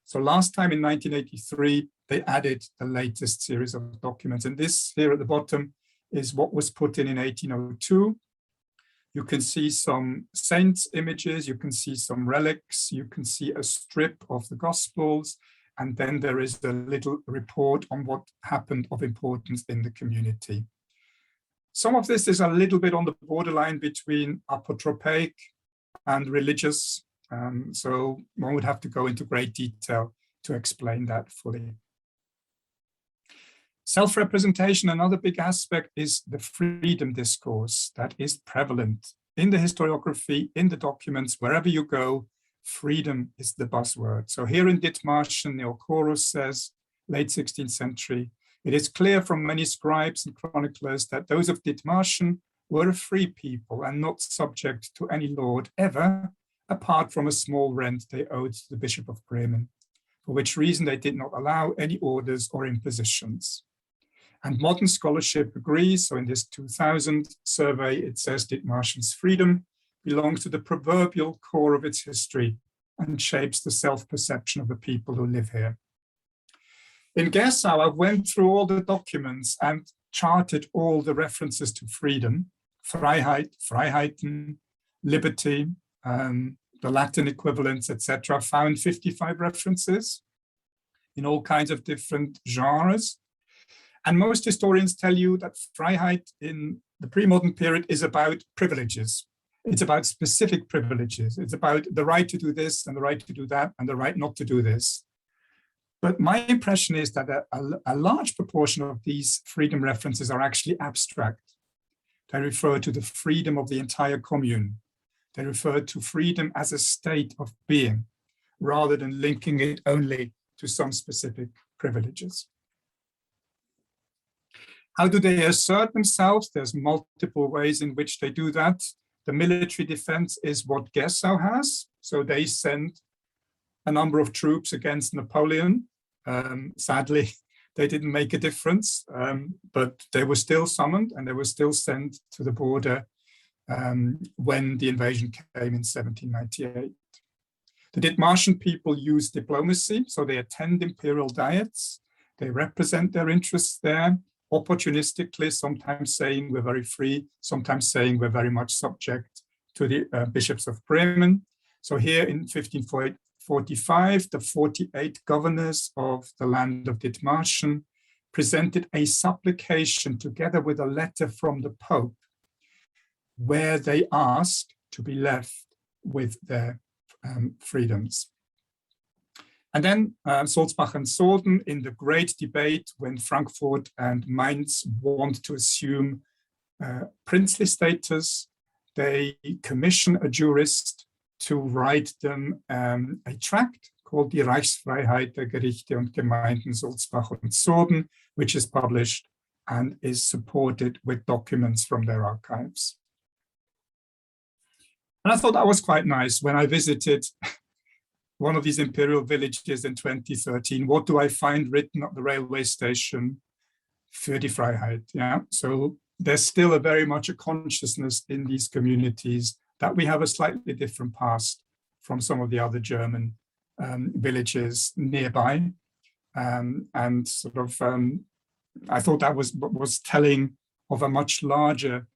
So last time in 1983, they added the latest series of documents. And this here at the bottom is what was put in 1802. You can see some saints images, you can see some relics, you can see a strip of the Gospels, and then there is a little report on what happened of importance in the community. Some of this is a little bit on the borderline between apotropaic and religious, so one would have to go into great detail to explain that fully. Self-representation, another big aspect, is the freedom discourse that is prevalent in the historiography, in the documents, wherever you go. Freedom is the buzzword. So here in Dithmarschen, Neokoros says, late 16th century, it is clear from many scribes and chroniclers that those of Dithmarschen were a free people and not subject to any lord ever, apart from a small rent they owed to the Bishop of Bremen, for which reason they did not allow any orders or impositions. And modern scholarship agrees. So in this 2000 survey, it says Dithmarschen's freedom belongs to the proverbial core of its history and shapes the self-perception of the people who live here. In Gersau, I went through all the documents and charted all the references to freedom, Freiheit, Freiheiten, liberty, the Latin equivalents, etc. Found 55 references in all kinds of different genres. And most historians tell you that Freiheit in the pre-modern period is about privileges. It's about specific privileges. It's about the right to do this and the right to do that and the right not to do this. But my impression is that a large proportion of these freedom references are actually abstract. They refer to the freedom of the entire commune. They refer to freedom as a state of being, rather than linking it only to some specific privileges. How do they assert themselves? There's multiple ways in which they do that. The military defense is what Gersau has. So they send a number of troops against Napoleon. Sadly, they didn't make a difference, but they were still summoned and they were still sent to the border when the invasion came in 1798. The Dithmarschen people use diplomacy, so they attend imperial diets, they represent their interests there, opportunistically, sometimes saying we're very free, sometimes saying we're very much subject to the bishops of Bremen. So here in 1545, the 48 governors of the land of Dithmarschen presented a supplication together with a letter from the Pope, where they asked to be left with their freedoms. And then Sulzbach and Soden, in the great debate when Frankfurt and Mainz want to assume princely status, they commission a jurist to write them a tract called Die Reichsfreiheit der Gerichte und Gemeinden Sulzbach und Soden, which is published and is supported with documents from their archives. And I thought that was quite nice. When I visited one of these imperial villages in 2013, what do I find written at the railway station? Für die Freiheit. Yeah. So there's still very much a consciousness in these communities that we have a slightly different past from some of the other German villages nearby. And sort of, I thought that was telling of a much larger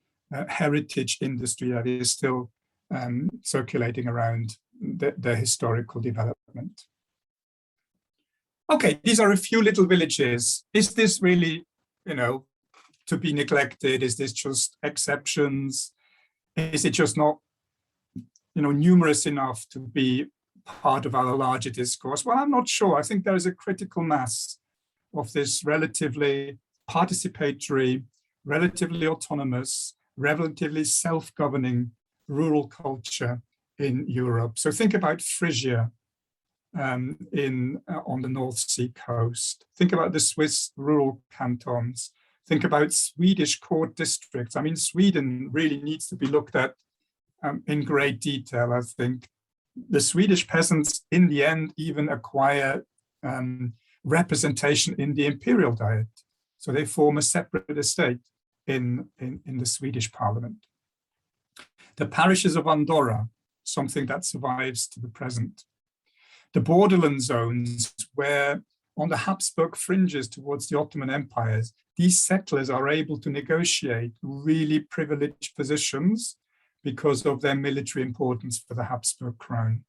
heritage industry that is still circulating around the historical development. Okay, these are a few little villages. Is this really, to be neglected? Is this just exceptions? Is it just not, numerous enough to be part of our larger discourse? Well, I'm not sure. I think there is a critical mass of this relatively participatory, relatively autonomous, relatively self-governing rural culture in Europe. So think about Frisia on the North Sea coast. Think about the Swiss rural cantons. Think about Swedish court districts. I mean, Sweden really needs to be looked at in great detail. I think the Swedish peasants in the end even acquire representation in the imperial diet. So they form a separate estate in the Swedish parliament. The parishes of Andorra, something that survives to the present. The borderland zones where on the Habsburg fringes towards the Ottoman empires, these settlers are able to negotiate really privileged positions because of their military importance for the Habsburg crown.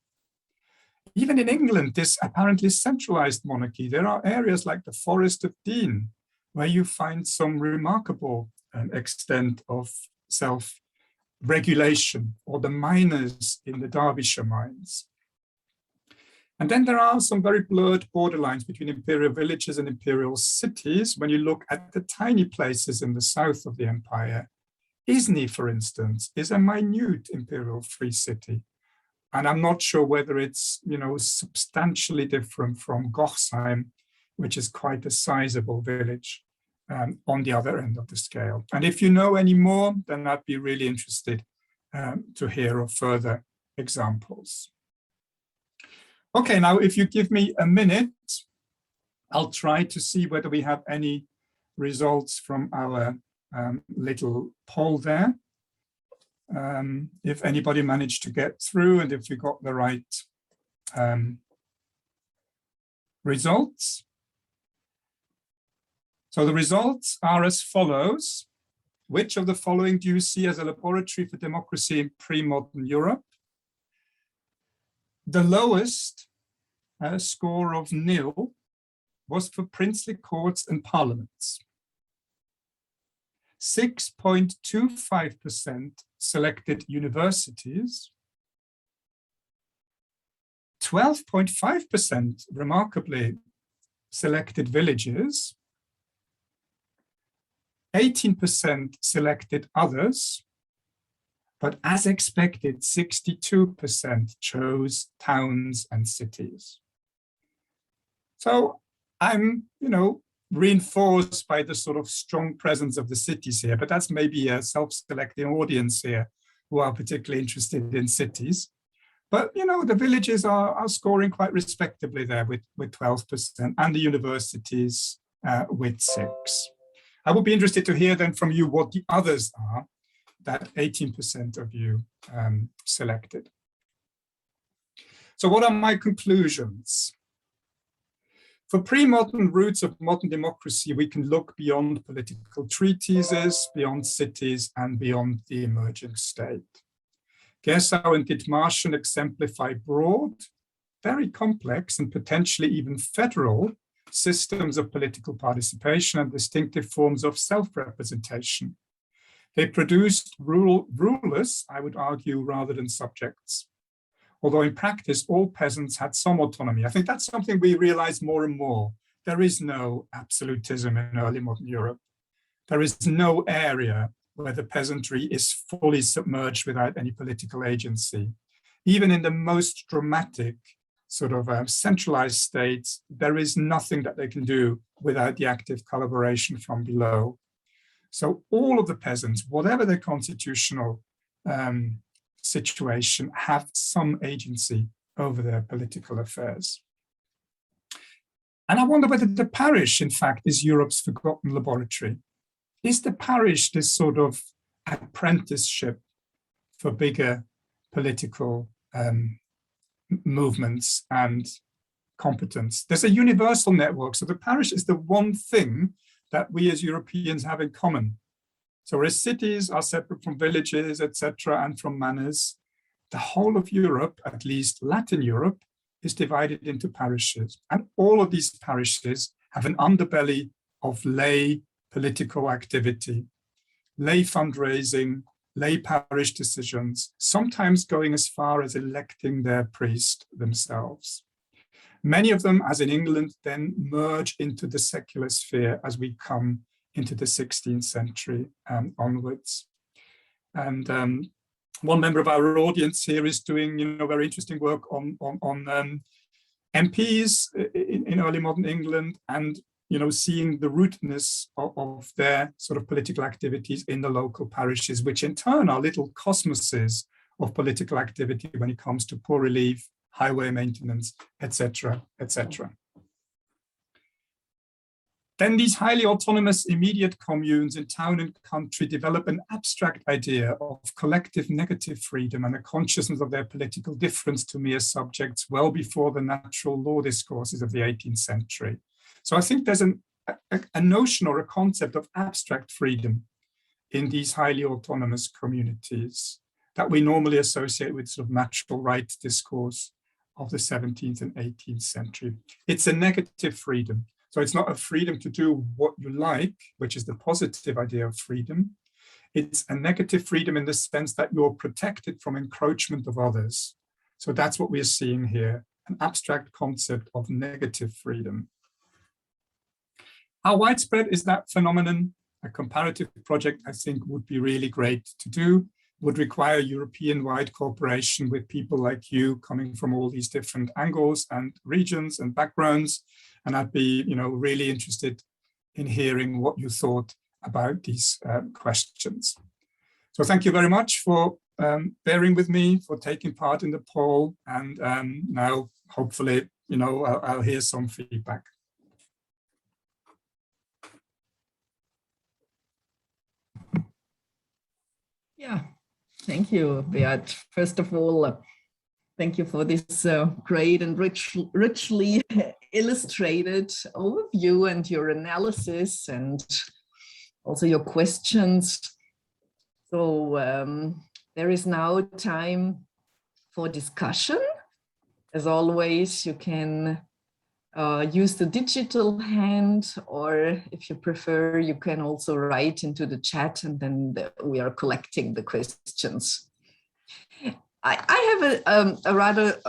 Even in England, this apparently centralized monarchy, there are areas like the Forest of Dean, where you find some remarkable extent of self-regulation, or the miners in the Derbyshire mines. And then there are some very blurred borderlines between imperial villages and imperial cities. When you look at the tiny places in the south of the empire, Isny, for instance, is a minute imperial free city. And I'm not sure whether it's, substantially different from Gochsheim, which is quite a sizable village on the other end of the scale. And if you know any more, then I'd be really interested to hear of further examples. Okay, now if you give me a minute, I'll try to see whether we have any results from our little poll there. If anybody managed to get through and if you got the right results. So the results are as follows. Which of the following do you see as a laboratory for democracy in pre-modern Europe? The lowest score of 0 was for princely courts and parliaments. 6.25% selected universities. 12.5% remarkably selected villages. 18% selected others, but as expected, 62% chose towns and cities. So I'm, reinforced by the sort of strong presence of the cities here, but that's maybe a self-selecting audience here who are particularly interested in cities. But, you know, the villages are scoring quite respectably there with 12%, and the universities with 6%. I would be interested to hear then from you what the others are that 18% of you selected. So what are my conclusions? For pre-modern roots of modern democracy, we can look beyond political treatises, beyond cities, and beyond the emerging state. Gersau and Dithmarschen exemplify broad, very complex, and potentially even federal systems of political participation and distinctive forms of self-representation. They produced rulers, I would argue, rather than subjects. Although in practice, all peasants had some autonomy. I think that's something we realize more and more. There is no absolutism in early modern Europe. There is no area where the peasantry is fully submerged without any political agency. Even in the most dramatic sort of centralized states, there is nothing that they can do without the active collaboration from below. So all of the peasants, whatever their constitutional situation, have some agency over their political affairs. And I wonder whether the parish, in fact, is Europe's forgotten laboratory. Is the parish this sort of apprenticeship for bigger political movements and competence? There's a universal network. So the parish is the one thing that we as Europeans have in common. So whereas cities are separate from villages, etc., and from manors, the whole of Europe, at least Latin Europe, is divided into parishes. And all of these parishes have an underbelly of lay political activity, lay fundraising, lay parish decisions, sometimes going as far as electing their priest themselves. Many of them, as in England, then merge into the secular sphere as we come into the 16th century onwards. And one member of our audience here is doing, you know, very interesting work on MPs in early modern England, and, you know, seeing the rootedness of their sort of political activities in the local parishes, which in turn are little cosmoses of political activity when it comes to poor relief, highway maintenance, etc., etc. Then these highly autonomous immediate communes in town and country develop an abstract idea of collective negative freedom and a consciousness of their political difference to mere subjects well before the natural law discourses of the 18th century. So I think there's a notion or a concept of abstract freedom in these highly autonomous communities that we normally associate with sort of natural rights discourse of the 17th and 18th century. It's a negative freedom. So it's not a freedom to do what you like, which is the positive idea of freedom. It's a negative freedom in the sense that you're protected from encroachment of others. So that's what we're seeing here, an abstract concept of negative freedom. How widespread is that phenomenon? A comparative project, I think, would be really great to do, would require European-wide cooperation with people like you coming from all these different angles and regions and backgrounds. And I'd be, you know, really interested in hearing what you thought about these questions. So thank you very much for bearing with me, for taking part in the poll. And now, hopefully, you know, I'll hear some feedback. Yeah, thank you, Beat. First of all, thank you for this great and richly illustrated overview and your analysis and also your questions. So there is now time for discussion. As always, you can use the digital hand, or if you prefer, you can also write into the chat, and then we are collecting the questions. I have a rather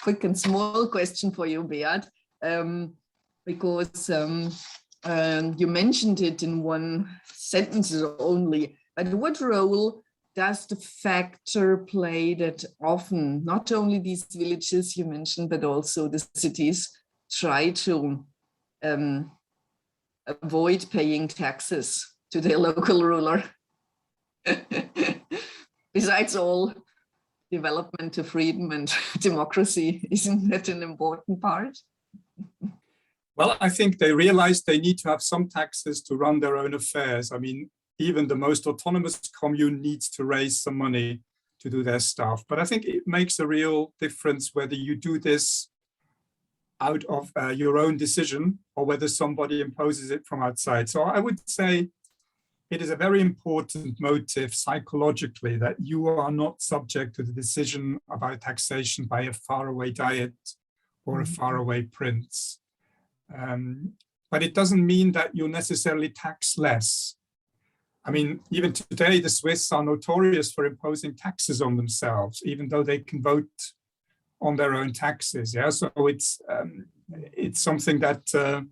quick and small question for you, Beat, because you mentioned it in one sentence only, but what role does the factor play that often, not only these villages you mentioned, but also the cities try to avoid paying taxes to their local ruler. Besides all development to freedom and democracy, isn't that an important part? Well, I think they realized they need to have some taxes to run their own affairs. I mean, even the most autonomous commune needs to raise some money to do their stuff. But I think it makes a real difference whether you do this out of your own decision or whether somebody imposes it from outside. So I would say it is a very important motive psychologically that you are not subject to the decision about taxation by a faraway diet or a faraway prince. But it doesn't mean that you necessarily tax less. I mean, even today, the Swiss are notorious for imposing taxes on themselves, even though they can vote on their own taxes. Yeah, so it's something that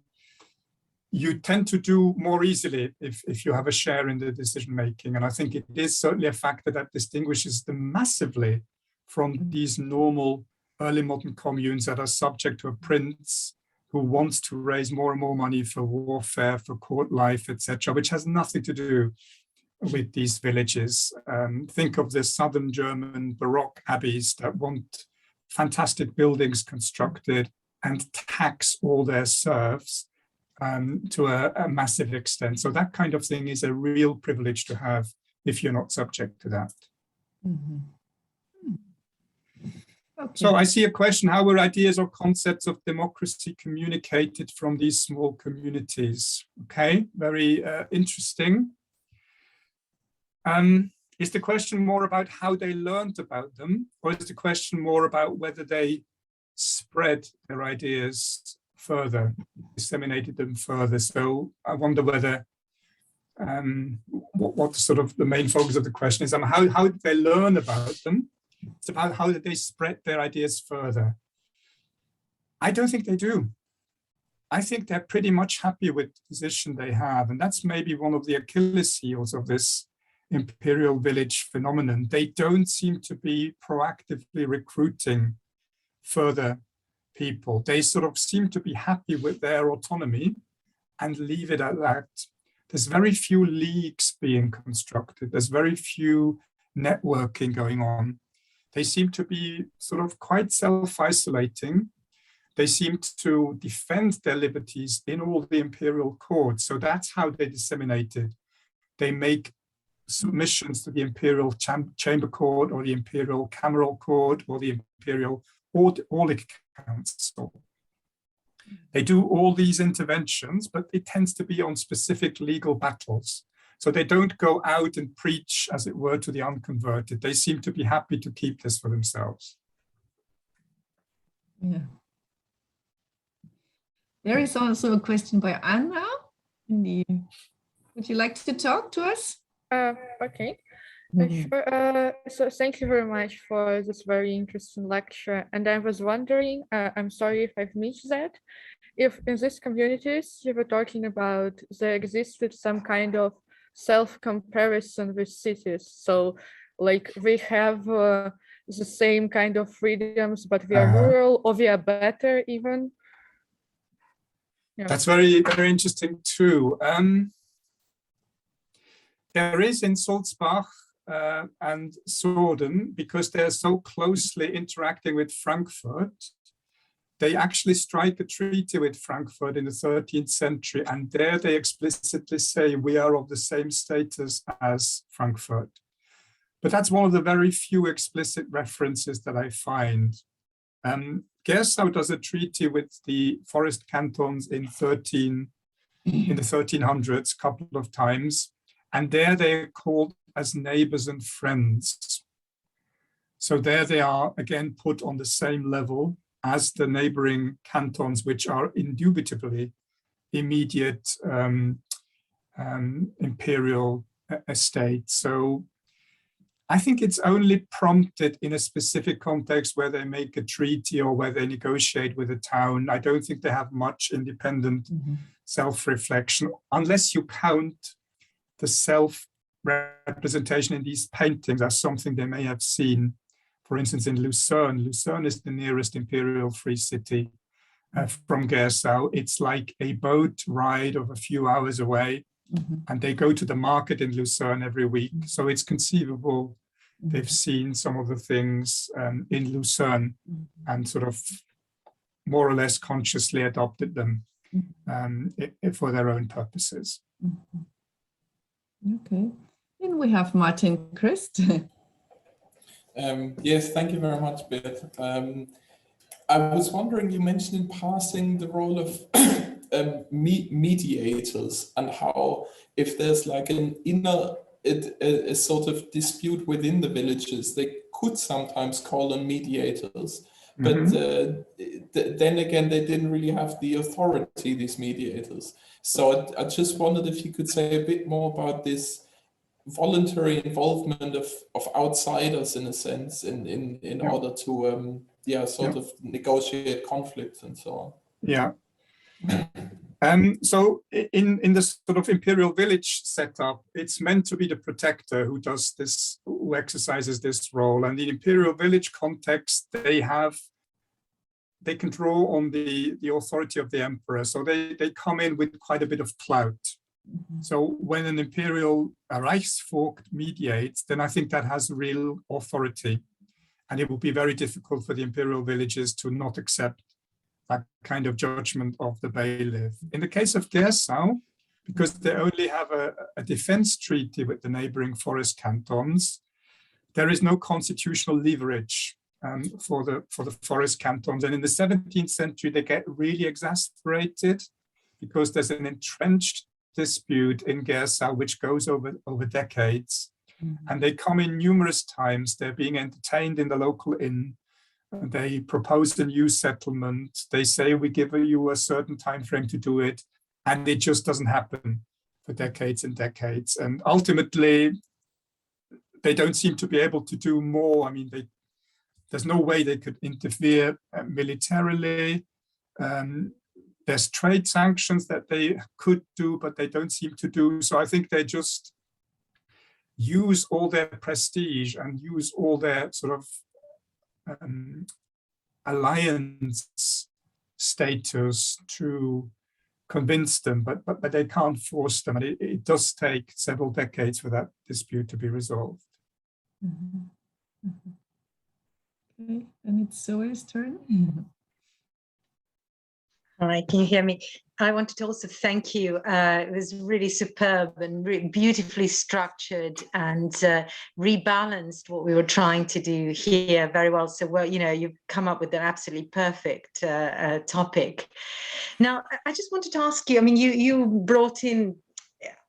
you tend to do more easily if you have a share in the decision making. And I think it is certainly a factor that distinguishes them massively from these normal early modern communes that are subject to a prince who wants to raise more and more money for warfare, for court life, etc., which has nothing to do with these villages. Think of the southern German Baroque abbeys that want fantastic buildings constructed and tax all their serfs to a massive extent. So that kind of thing is a real privilege to have if you're not subject to that. Mm-hmm. Okay. So I see a question: how were ideas or concepts of democracy communicated from these small communities? Okay, very interesting. Is the question more about how they learned about them, or is the question more about whether they spread their ideas further, disseminated them further? So I wonder whether what sort of the main focus of the question is, how did they learn about them? It's about how did they spread their ideas further. I don't think they do. I think they're pretty much happy with the position they have. And that's maybe one of the Achilles heels of this imperial village phenomenon. They don't seem to be proactively recruiting further people. They sort of seem to be happy with their autonomy and leave it at that. There's very few leagues being constructed. There's very few networking going on. They seem to be sort of quite self-isolating. They seem to defend their liberties in all the imperial courts. So that's how they disseminate it. They make submissions to the imperial chamber court or the imperial cameral court or the imperial Aulic council. They do all these interventions, but it tends to be on specific legal battles. So they don't go out and preach, as it were, to the unconverted. They seem to be happy to keep this for themselves. Yeah. There is also a question by Anna. Would you like to talk to us? Okay. Sure. So thank you very much for this very interesting lecture. And I was wondering, I'm sorry if I've missed that, if in these communities you were talking about there existed some kind of self-comparison with cities. So like we have the same kind of freedoms, but we are rural, or we are better even. Yeah. That's very, very interesting too. There is in Sulzbach and Sorden, because they're so closely interacting with Frankfurt, they actually strike a treaty with Frankfurt in the 13th century, and there they explicitly say we are of the same status as Frankfurt. But that's one of the very few explicit references that I find. Gersau does a treaty with the forest cantons in the 1300s, a couple of times, and there they're called as neighbors and friends. So there they are again put on the same level as the neighboring cantons, which are indubitably immediate imperial estates. So I think it's only prompted in a specific context where they make a treaty or where they negotiate with a town. I don't think they have much independent self-reflection, unless you count the self-representation in these paintings as something they may have seen. For instance, in Lucerne. Lucerne is the nearest imperial free city. from Gersau. It's like a boat ride of a few hours away, and they go to the market in Lucerne every week. So it's conceivable they've seen some of the things in Lucerne and sort of more or less consciously adopted them for their own purposes. Okay, and we have Martin Christ. Yes, thank you very much, Bert. I was wondering, you mentioned in passing the role of mediators and how if there's like an inner, a sort of dispute within the villages, they could sometimes call on mediators. But then again, they didn't really have the authority, these mediators. So I just wondered if you could say a bit more about this voluntary involvement of outsiders, in a sense, in order to sort of negotiate conflicts and so on. Yeah. So in the sort of imperial village setup, it's meant to be the protector who does this, who exercises this role. And in the imperial village context, they can draw on the authority of the emperor. So they come in with quite a bit of clout. So when an imperial Reichsvogt mediates, then I think that has real authority. And it will be very difficult for the imperial villages to not accept that kind of judgment of the bailiff. In the case of Gersau, because they only have a defense treaty with the neighboring forest cantons, there is no constitutional leverage for the forest cantons. And in the 17th century, they get really exasperated because there's an entrenched dispute in Gersau which goes over decades. And they come in numerous times. They're being entertained in the local inn. They propose a new settlement. They say, we give you a certain time frame to do it. And it just doesn't happen for decades and decades. And ultimately, they don't seem to be able to do more. I mean, there's no way they could interfere militarily. There's trade sanctions that they could do, but they don't seem to do. So I think they just use all their prestige and use all their sort of alliance status to convince them, but they can't force them. And it does take several decades for that dispute to be resolved. Okay, and it's Zoe's turn. Hi, can you hear me? I wanted to also thank you. It was really superb and really beautifully structured and rebalanced what we were trying to do here very well. So, well, you know, you've come up with an absolutely perfect topic. Now, I just wanted to ask you, I mean, you brought in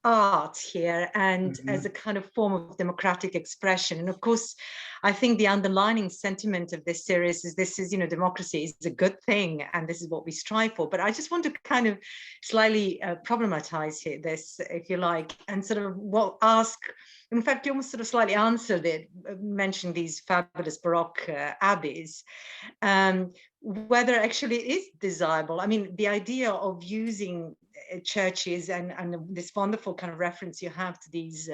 art here and as a kind of form of democratic expression. And of course, I think the underlining sentiment of this series is this is, you know, democracy is a good thing and this is what we strive for. But I just want to kind of slightly problematize here this, if you like, and sort of ask, in fact, you almost sort of slightly answered it, mentioning these fabulous Baroque abbeys, whether actually it is desirable. I mean, the idea of using churches and this wonderful kind of reference you have to these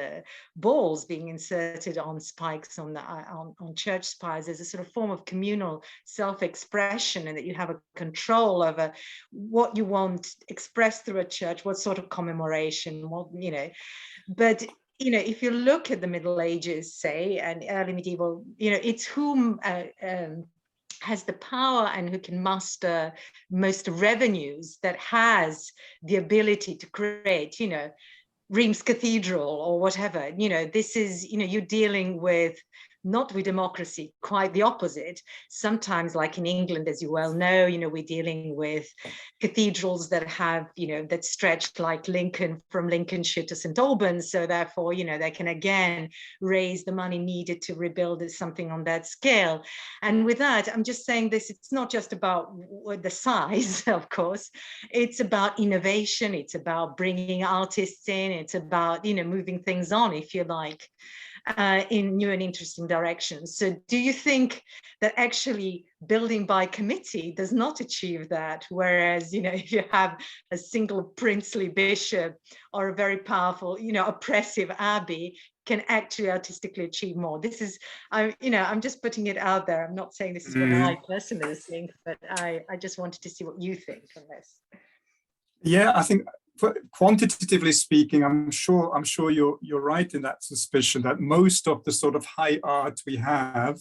balls being inserted on spikes on church spires as a sort of form of communal self-expression, and that you have a control over what you want expressed through a church, what sort of commemoration, what, you know. But you know, if you look at the Middle Ages, say, and early medieval, you know, it's whom has the power and who can muster most revenues that has the ability to create, you know, Reims Cathedral or whatever. You know, this is, you know, you're dealing with not with democracy, quite the opposite. Sometimes, like in England, as you well know, you know, we're dealing with cathedrals that have, you know, that stretch like Lincoln, from Lincolnshire to St. Albans. So therefore, you know, they can again raise the money needed to rebuild something on that scale. And with that, I'm just saying this, it's not just about the size, of course, it's about innovation. It's about bringing artists in. It's about, you know, moving things on, if you like. in new and interesting directions. So do you think that actually building by committee does not achieve that? Whereas, you know, if you have a single princely bishop or a very powerful, you know, oppressive abbey, can actually artistically achieve more. This is, I'm just putting it out there. I'm not saying this is what I personally think, but I just wanted to see what you think on this. Yeah, I think quantitatively speaking, I'm sure you're right in that suspicion that most of the sort of high art we have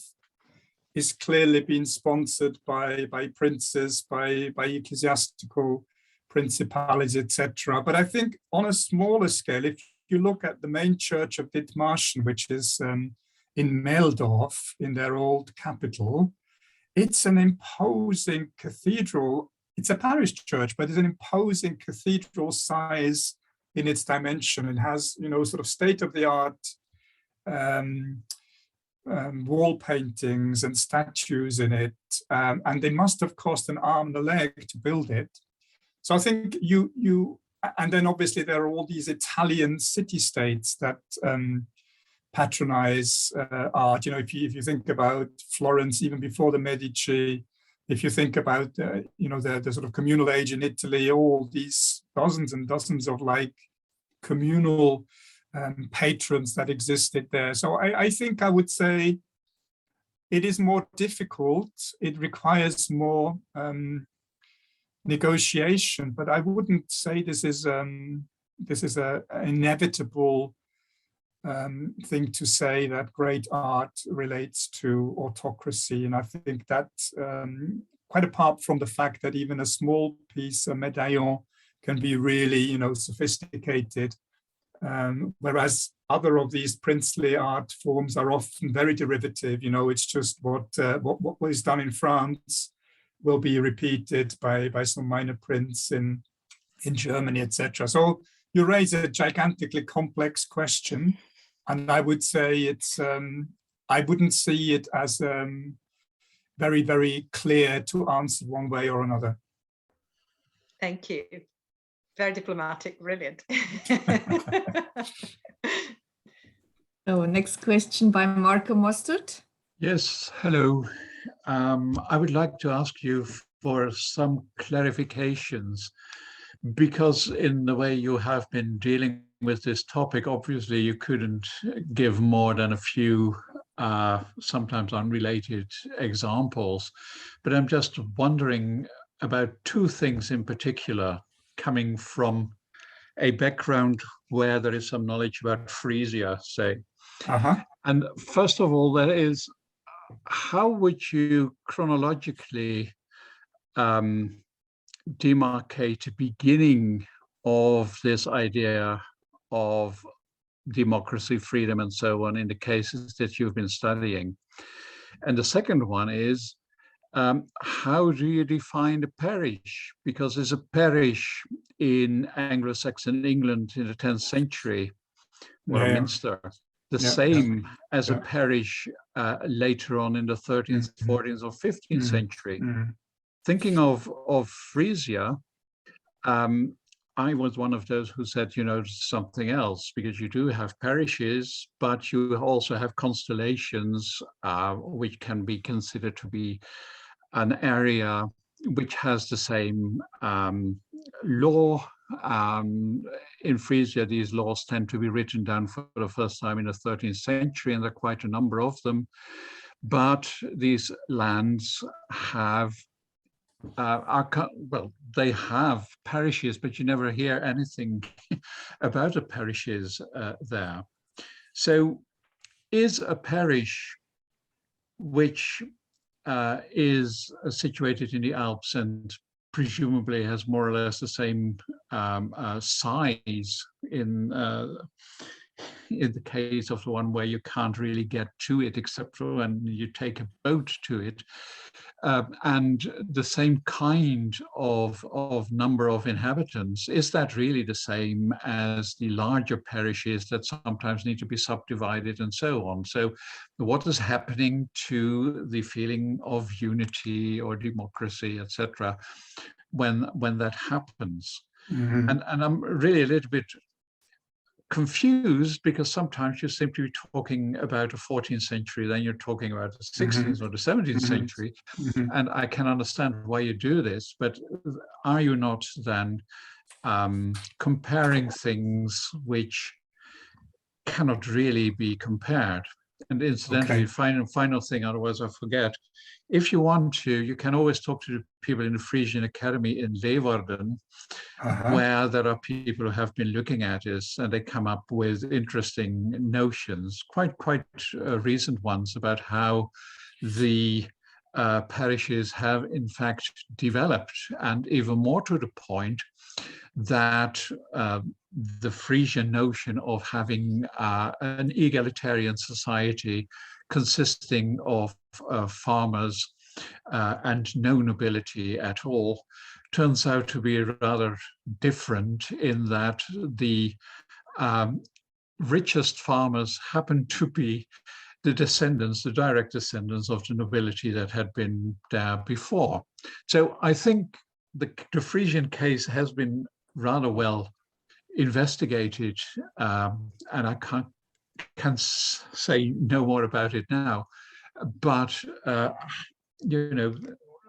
is clearly being sponsored by princes, by ecclesiastical principalities, etc. But I think on a smaller scale, if you look at the main church of Dithmarschen, which is in Meldorf, in their old capital, it's an imposing cathedral. It's a parish church, but it's an imposing cathedral size in its dimension. It has, you know, sort of state-of-the-art wall paintings and statues in it, and they must have cost an arm and a leg to build it. So I think and then obviously there are all these Italian city-states that patronize art. You know, if you think about Florence, even before the Medici, if you think about you know, the sort of communal age in Italy, all these dozens and dozens of like communal patrons that existed there. So I think I would say it is more difficult. It requires more negotiation, but I wouldn't say this is an inevitable thing to say that great art relates to autocracy. And I think that quite apart from the fact that even a small piece, a médaillon, can be really, you know, sophisticated, whereas other of these princely art forms are often very derivative. You know, it's just what is done in France will be repeated by some minor prince in Germany, etc. So you raise a gigantically complex question, and I would say it's I wouldn't see it as very, very clear to answer one way or another. Thank you. Very diplomatic, brilliant. So next question by Marco Mostert. Yes, hello. I would like to ask you for some clarifications, because in the way you have been dealing with this topic, obviously you couldn't give more than a few sometimes unrelated examples, but I'm just wondering about two things in particular, coming from a background where there is some knowledge about Frisia, say. And first of all, that is, how would you chronologically demarcate the beginning of this idea of democracy, freedom, and so on in the cases that you've been studying? And the second one is, how do you define a parish? Because there's a parish in Anglo-Saxon England in the 10th century, Minster, the same as a parish later on in the 13th, 14th, or 15th century. Thinking of Frisia, I was one of those who said, you know, something else, because you do have parishes, but you also have constellations, which can be considered to be an area which has the same law. In Frisia, these laws tend to be written down for the first time in the 13th century, and there are quite a number of them. But these lands have they have parishes, but you never hear anything about the parishes there. So is a parish which is situated in the Alps and presumably has more or less the same size in the case of the one where you can't really get to it except for when you take a boat to it, and the same kind of number of inhabitants, is that really the same as the larger parishes that sometimes need to be subdivided and so on? So what is happening to the feeling of unity or democracy, etc., when that happens? And I'm really a little bit confused because sometimes you're simply talking about the 14th century, then you're talking about the 16th or the 17th century. And I can understand why you do this, but are you not then comparing things which cannot really be compared? And incidentally, final thing, otherwise I forget. If you want to, you can always talk to the people in the Frisian Academy in Leeuwarden, where there are people who have been looking at this, and they come up with interesting notions, quite recent ones, about how the parishes have in fact developed, and even more to the point that the Frisian notion of having an egalitarian society consisting of farmers and no nobility at all turns out to be rather different, in that the richest farmers happen to be the descendants, the direct descendants of the nobility that had been there before. So I think the Frisian case has been rather well investigated, and I can't say no more about it now, but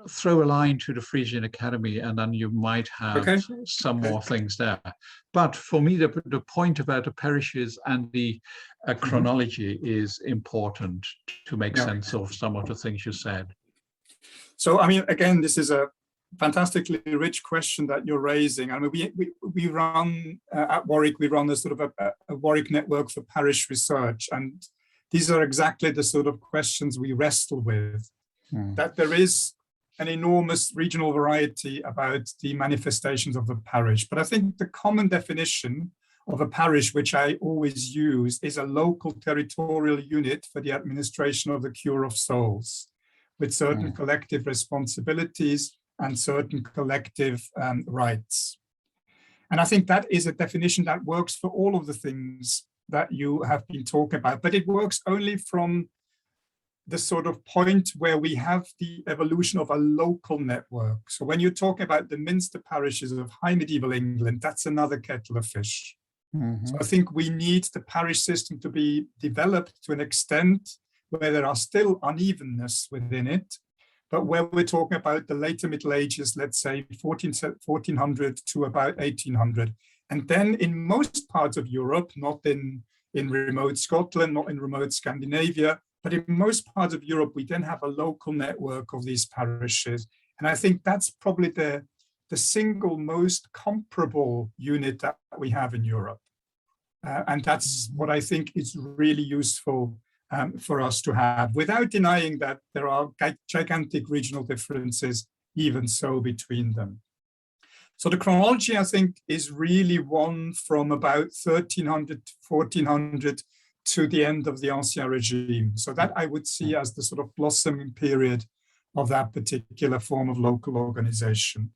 throw a line to the Frisian Academy and then you might have some more things there. But for me, the point about the parishes and the chronology is important to make sense of some of the things you said. So, I mean, again, this is a fantastically rich question that you're raising. I mean, we run at Warwick, we run a sort of a Warwick network for parish research, and these are exactly the sort of questions we wrestle with. That there is an enormous regional variety about the manifestations of the parish, but I think the common definition of a parish, which I always use, is a local territorial unit for the administration of the cure of souls, with certain collective responsibilities and certain collective rights. And I think that is a definition that works for all of the things that you have been talking about, but it works only from the sort of point where we have the evolution of a local network. So when you're talking about the Minster parishes of high medieval England, that's another kettle of fish. So I think we need the parish system to be developed to an extent where there are still unevenness within it, but where we're talking about the later Middle Ages, let's say 1400 to about 1800. And then in most parts of Europe, not in remote Scotland, not in remote Scandinavia, but in most parts of Europe, we then have a local network of these parishes. And I think that's probably the single most comparable unit that we have in Europe. And that's what I think is really useful for us to have, without denying that there are gigantic regional differences, even so, between them. So the chronology, I think, is really one from about 1300 to 1400 to the end of the Ancien Regime. So that I would see as the sort of blossoming period of that particular form of local organization.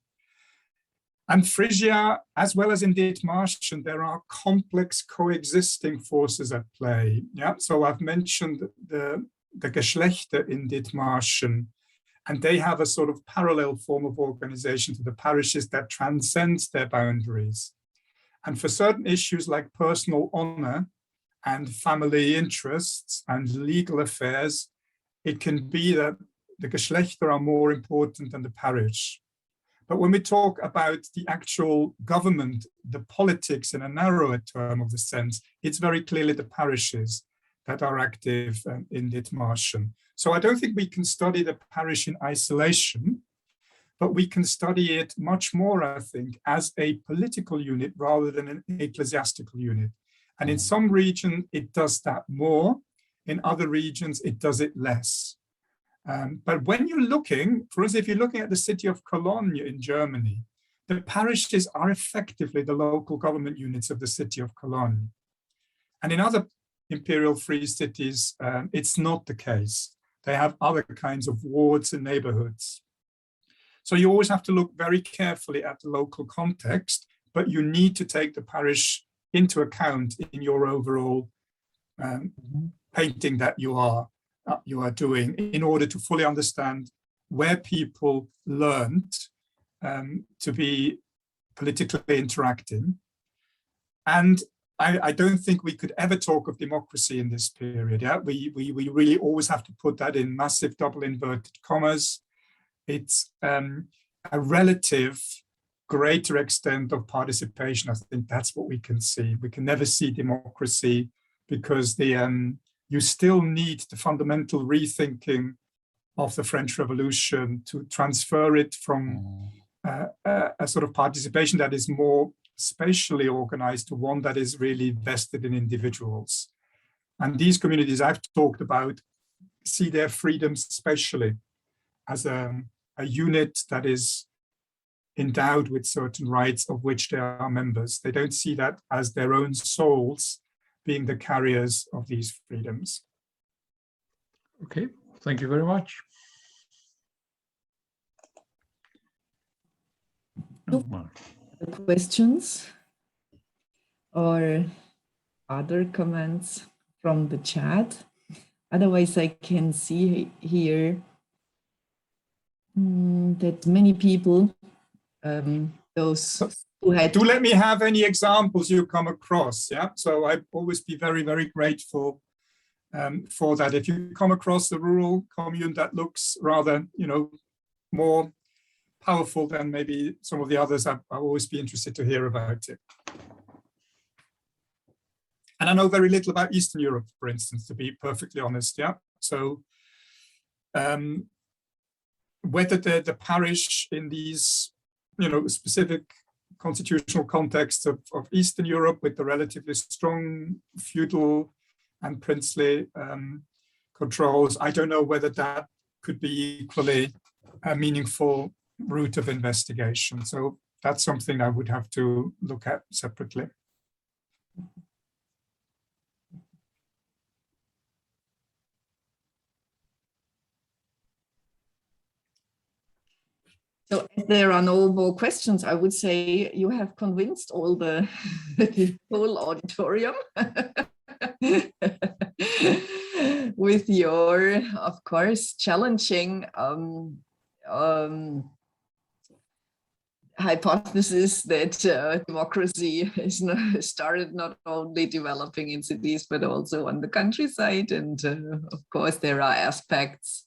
And Frisia, as well as in Dithmarschen, there are complex coexisting forces at play. Yeah, so I've mentioned the Geschlechter in Dithmarschen, and they have a sort of parallel form of organization to the parishes that transcends their boundaries. And for certain issues like personal honor and family interests and legal affairs, it can be that the Geschlechter are more important than the parish. But when we talk about the actual government, the politics in a narrower term of the sense, it's very clearly the parishes that are active in Dithmarschen. So I don't think we can study the parish in isolation, but we can study it much more, I think, as a political unit rather than an ecclesiastical unit. And in some regions, it does that more. In other regions, it does it less. But when you're looking, for instance, if you're looking at the city of Cologne in Germany, the parishes are effectively the local government units of the city of Cologne. And in other imperial free cities, it's not the case. They have other kinds of wards and neighborhoods. So you always have to look very carefully at the local context, but you need to take the parish into account in your overall painting that you are doing, in order to fully understand where people learned to be politically interacting. And I don't think we could ever talk of democracy in this period. Yeah, we really always have to put that in massive double inverted commas. It's a relative greater extent of participation. I think that's what we can see. We can never see democracy because you still need the fundamental rethinking of the French Revolution to transfer it from a sort of participation that is more spatially organized to one that is really vested in individuals. And these communities I've talked about see their freedoms spatially as a unit that is endowed with certain rights of which they are members. They don't see that as their own souls being the carriers of these freedoms. Okay, thank you very much. Questions or other comments from the chat? Otherwise, I can see here that many people, those who had... Do let me have any examples you come across, yeah? So I'd always be very, very grateful for that. If you come across a rural commune that looks rather, more powerful than maybe some of the others, I'll always be interested to hear about it. And I know very little about Eastern Europe, for instance, to be perfectly honest, yeah? So whether the parish in these, specific constitutional contexts of Eastern Europe with the relatively strong feudal and princely controls, I don't know whether that could be equally a meaningful route of investigation. So that's something I would have to look at separately. So if there are no more questions, I would say you have convinced all the whole auditorium with your, of course, challenging hypothesis that democracy is started not only developing in cities, but also on the countryside. And of course, there are aspects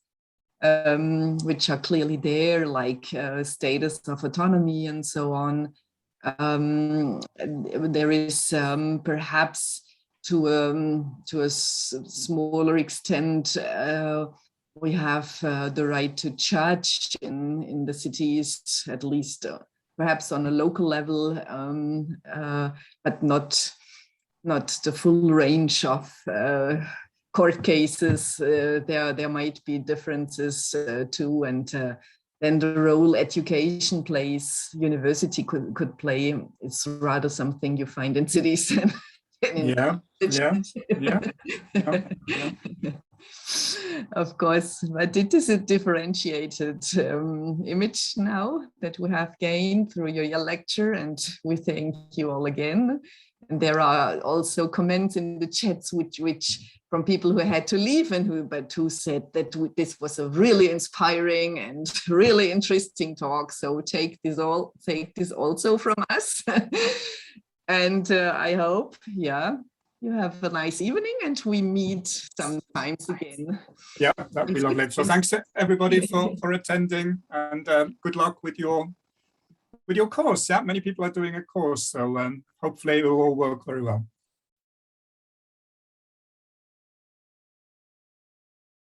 which are clearly there, like status of autonomy and so on. There is perhaps to a smaller extent, we have the right to judge in the cities, at least perhaps on a local level, but not the full range of court cases. There might be differences too, and then the role education plays, university could play. It's rather something you find in cities than in villages. Of course, but it is a differentiated image now that we have gained through your lecture, and we thank you all again. And there are also comments in the chats which from people who had to leave and who said that this was a really inspiring and really interesting talk. So take this also from us. And I hope, you have a nice evening and we meet sometimes again. Yeah, that would be lovely. So thanks everybody for attending, and good luck with your course. Yeah, many people are doing a course, so hopefully it will all work very well.